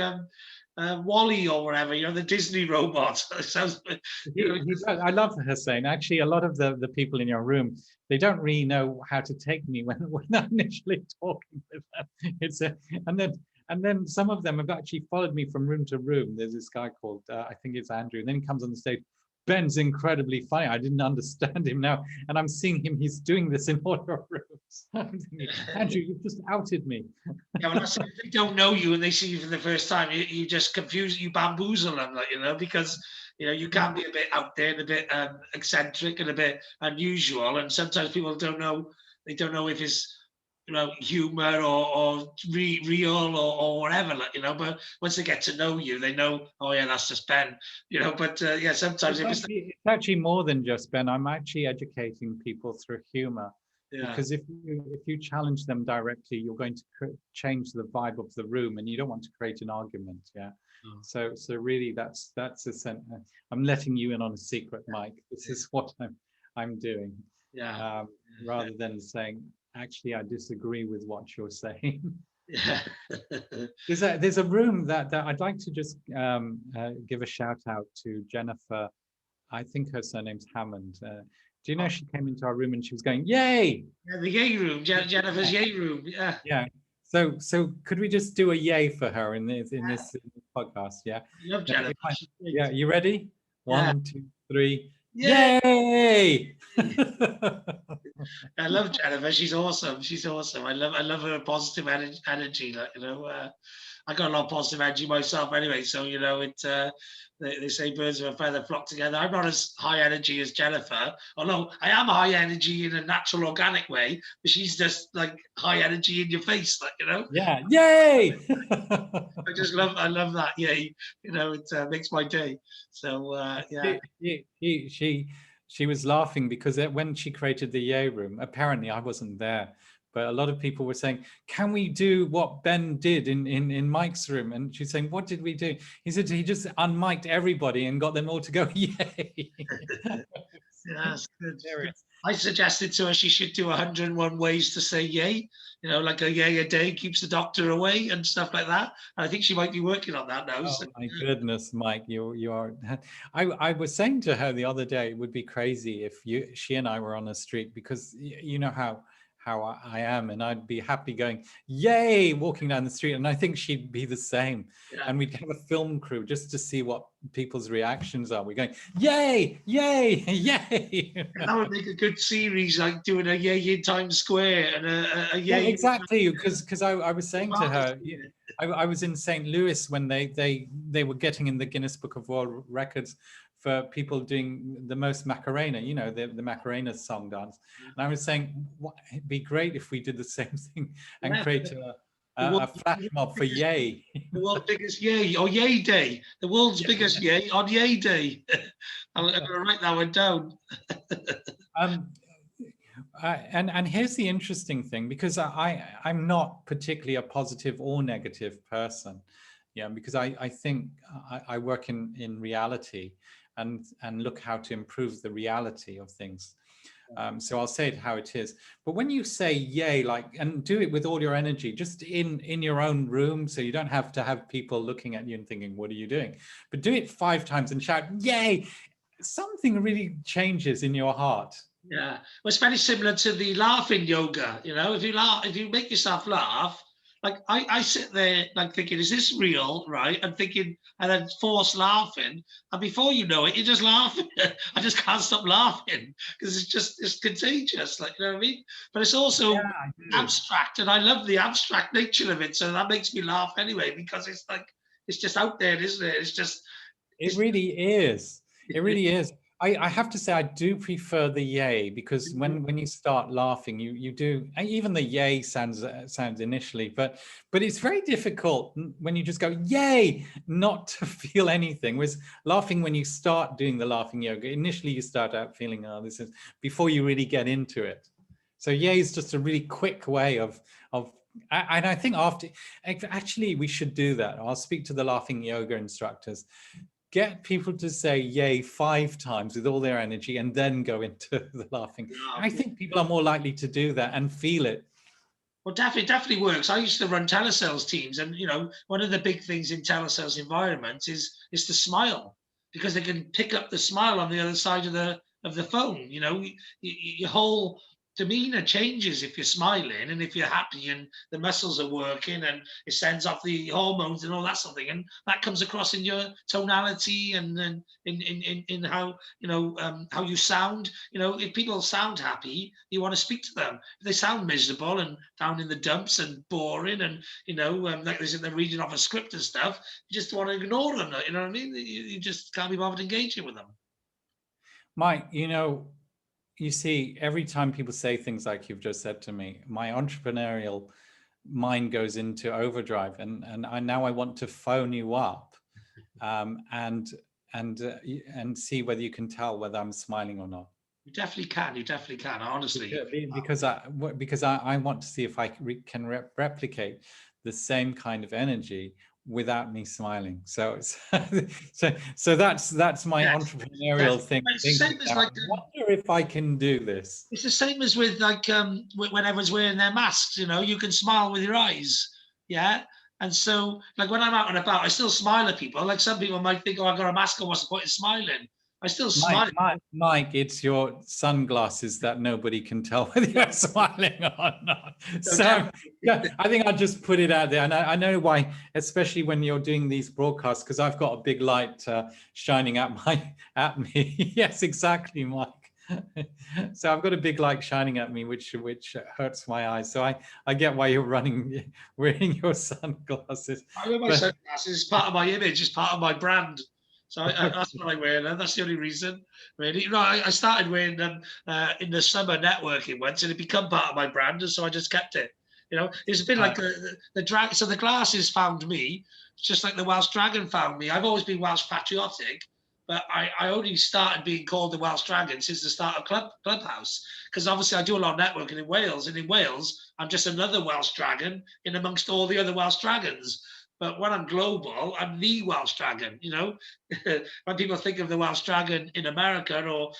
Wally or whatever. The Disney robot. It sounds. I love Hussein. Actually, a lot of the people in your room, they don't really know how to take me when I'm initially talking with them. And then some of them have actually followed me from room to room. There's this guy called I think it's Andrew, and then he comes on the stage. Ben's incredibly funny. I didn't understand him now, and I'm seeing him. He's doing this in all your rooms. Andrew, you've just outed me. Yeah, well, if they don't know you and they see you for the first time, you just confuse, you bamboozle them, because you can be a bit out there and a bit eccentric and a bit unusual, and sometimes people don't know. They don't know if it's humor or real or whatever, But once they get to know you, they know, oh yeah, that's just Ben, But yeah, sometimes it's actually more than just Ben. I'm actually educating people through humor. Yeah. Because if you challenge them directly, you're going to change the vibe of the room, and you don't want to create an argument. Yeah. So really, that's a sense. I'm letting you in on a secret, Mike. This is what I'm doing. Yeah. Rather than saying, actually, I disagree with what you're saying. Yeah. There's a room that I'd like to just give a shout out to Jennifer. I think her surname's Hammond. Do you know she came into our room and she was going, "Yay!" Yeah, the yay room, Jennifer's yay room. Yeah. Yeah. So could we just do a yay for her in this podcast? Yeah. I love Jennifer. Yeah. You ready? 1, 2, 3. Yay! Yay! I love Jennifer. She's awesome. She's awesome. I love her positive energy. I got a lot of positive energy myself anyway. So they say birds of a feather flock together. I'm not as high energy as Jennifer, although I am high energy in a natural, organic way. But she's just like high energy in your face, Yeah. Yay! I love that. Yay! It makes my day. So yeah. She was laughing because when she created the Yay room, apparently I wasn't there, but a lot of people were saying, can we do what Ben did in Mike's room? And she's saying, what did we do? He said he just unmiked everybody and got them all to go, yay. Yeah, that's good. I suggested to her she should do 101 ways to say yay, like a yay a day keeps the doctor away and stuff like that. And I think she might be working on that now. Oh my goodness, Mike, you are. I was saying to her the other day, it would be crazy if she and I were on a street, because you know how I am, and I'd be happy going, yay, walking down the street, and I think she'd be the same. Yeah. And we'd have a film crew just to see what people's reactions are. We're going, yay, yay, yay. That would make a good series, like doing a yay in Times Square and a yay. Yeah, exactly, because I was saying to her, I was in St. Louis when they were getting in the Guinness Book of World Records for people doing the most Macarena, the Macarena song dance. And I was saying, it'd be great if we did the same thing and create a flash mob for Yay. The world's biggest Yay, or Yay Day. The world's biggest Yay on Yay Day. I'm going to write that one down. And here's the interesting thing, because I'm not particularly a positive or negative person, because I think I work in reality and look how to improve the reality of things. So I'll say it how it is. But when you say yay, and do it with all your energy, just in your own room, so you don't have to have people looking at you and thinking, what are you doing? But do it 5 times and shout, yay, something really changes in your heart. Yeah, well, it's very similar to the laughing yoga. If you make yourself laugh, like I sit there like thinking, is this real, right? I'm thinking, and then force laughing, and before you know it, you're just laughing. I just can't stop laughing because it's contagious, you know what I mean? But it's also abstract, and I love the abstract nature of it, so that makes me laugh anyway, because it's just out there, isn't it? It really is. It really is. I have to say I do prefer the yay, because when you start laughing, you do, even the yay sounds initially, but it's very difficult when you just go yay not to feel anything. Whereas laughing, when you start doing the laughing yoga, initially you start out feeling, oh, this is, before you really get into it. So yay is just a really quick way of and I think after, actually we should do that. I'll speak to the laughing yoga instructors. Get people to say yay 5 times with all their energy and then go into the laughing. Yeah. I think people are more likely to do that and feel it. Well, definitely works. I used to run telesales teams, and one of the big things in telesales environments is to smile, because they can pick up the smile on the other side of the phone. Your whole demeanor changes if you're smiling and if you're happy, and the muscles are working, and it sends off the hormones and all that sort of thing, and that comes across in your tonality and in how how you sound. If people sound happy, you want to speak to them. If they sound miserable and down in the dumps and boring, and like they're reading off a script and stuff, you just want to ignore them. You know what I mean? You just can't be bothered engaging with them. Mike, you see, every time people say things like you've just said to me, my entrepreneurial mind goes into overdrive, and now I want to phone you up, and see whether you can tell whether I'm smiling or not. You definitely can. You definitely can. Honestly, because I want to see if I can replicate the same kind of energy without me smiling. So that's my entrepreneurial thing. I wonder if I can do this. It's the same as with when everyone's wearing their masks. You can smile with your eyes, yeah. And so, like when I'm out and about, I still smile at people. Like some people might think, "Oh, I got a mask on. What's the point in smiling?" I still smile. Mike, it's your sunglasses that nobody can tell whether you're smiling or not. So yeah, I think I'll just put it out there. And I know why, especially when you're doing these broadcasts, because I've got a big light shining at me. Yes, exactly, Mike. So I've got a big light shining at me, which hurts my eyes. So I get why you're wearing your sunglasses. I wear my sunglasses. It's part of my image. It's part of my brand. So that's what I wear. That's the only reason. Really, I started wearing them in the summer networking once, and it become part of my brand, and so I just kept it. It's a bit like the drag. So the glasses found me, just like the Welsh Dragon found me. I've always been Welsh patriotic, but I only started being called the Welsh Dragon since the start of Clubhouse, because obviously I do a lot of networking in Wales, and in Wales I'm just another Welsh Dragon in amongst all the other Welsh Dragons. But when I'm global, I'm the Welsh Dragon. When people think of the Welsh Dragon in America, or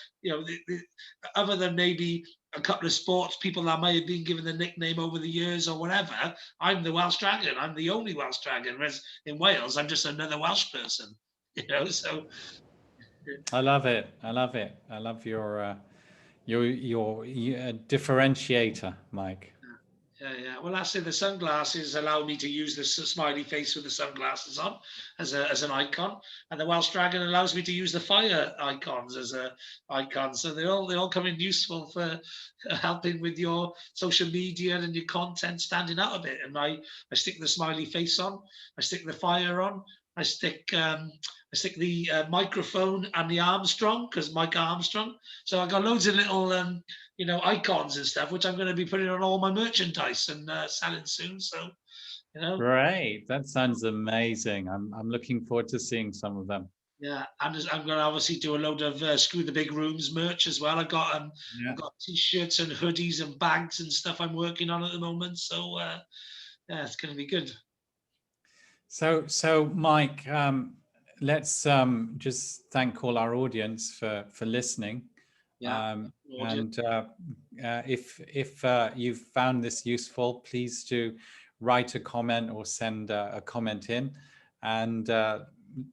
other than maybe a couple of sports people that might have been given the nickname over the years or whatever, I'm the Welsh Dragon. I'm the only Welsh Dragon. Whereas in Wales, I'm just another Welsh person. So I love it. I love it. I love your differentiator, Mike. Yeah. Well, that's it. The sunglasses allow me to use the smiley face with the sunglasses on as an icon, and the Welsh Dragon allows me to use the fire icons as a icon. So they all come in useful for helping with your social media and your content standing out a bit. And I stick the smiley face on, I stick the fire on, I stick the microphone and the Armstrong, because Mike Armstrong. So I got loads of little icons and stuff, which I'm going to be putting on all my merchandise and selling soon. So, Great. That sounds amazing. I'm looking forward to seeing some of them. Yeah, I'm going to obviously do a load of Screw the Big Rooms merch as well. I've got t-shirts and hoodies and bags and stuff I'm working on at the moment. So yeah, it's going to be good. So Mike, let's just thank all our audience for listening. Yeah. And if you've found this useful, please do write a comment or send a comment in. And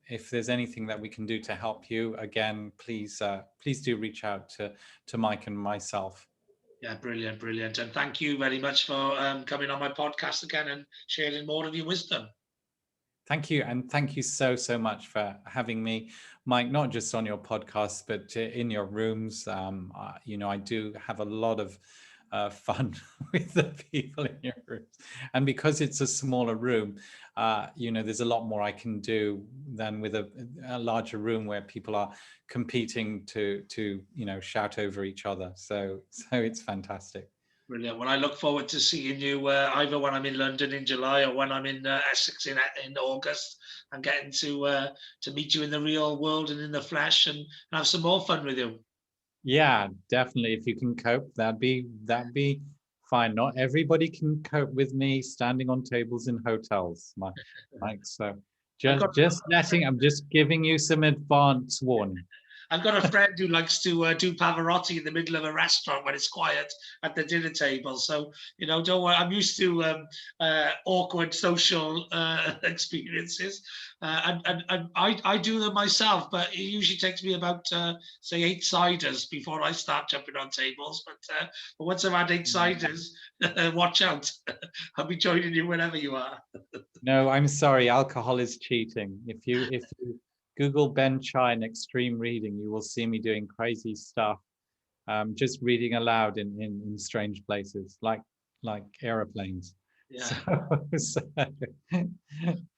if there's anything that we can do to help you, again, please do reach out to Mike and myself. Yeah, brilliant. And thank you very much for coming on my podcast again and sharing more of your wisdom. Thank you. And thank you so much for having me, Mike, not just on your podcast, but in your rooms. I do have a lot of fun with the people in your rooms. And because it's a smaller room, you know, there's a lot more I can do than with a larger room where people are competing to you know, shout over each other. So it's fantastic. Brilliant. Well, I look forward to seeing you either when I'm in London in July or when I'm in Essex in August, and getting to meet you in the real world and in the flesh, and have some more fun with you. Yeah, definitely. If you can cope, that'd be fine. Not everybody can cope with me standing on tables in hotels, Mike. So I've got I'm just giving you some advance warning. I've got a friend who likes to do Pavarotti in the middle of a restaurant when it's quiet at the dinner table. So, you know, don't worry. I'm used to awkward social experiences. And I do them myself, but it usually takes me about, say, 8 ciders before I start jumping on tables. But once I've had 8 ciders, watch out. I'll be joining you whenever you are. No, I'm sorry. Alcohol is cheating. If you Google Ben Chine extreme reading, you will see me doing crazy stuff. Just reading aloud in strange places, like aeroplanes. Yeah. So,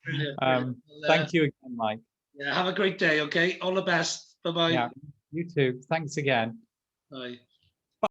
Brilliant. thank you again, Mike. Yeah, have a great day, okay? All the best. Bye-bye. Yeah, you too. Thanks again. Bye.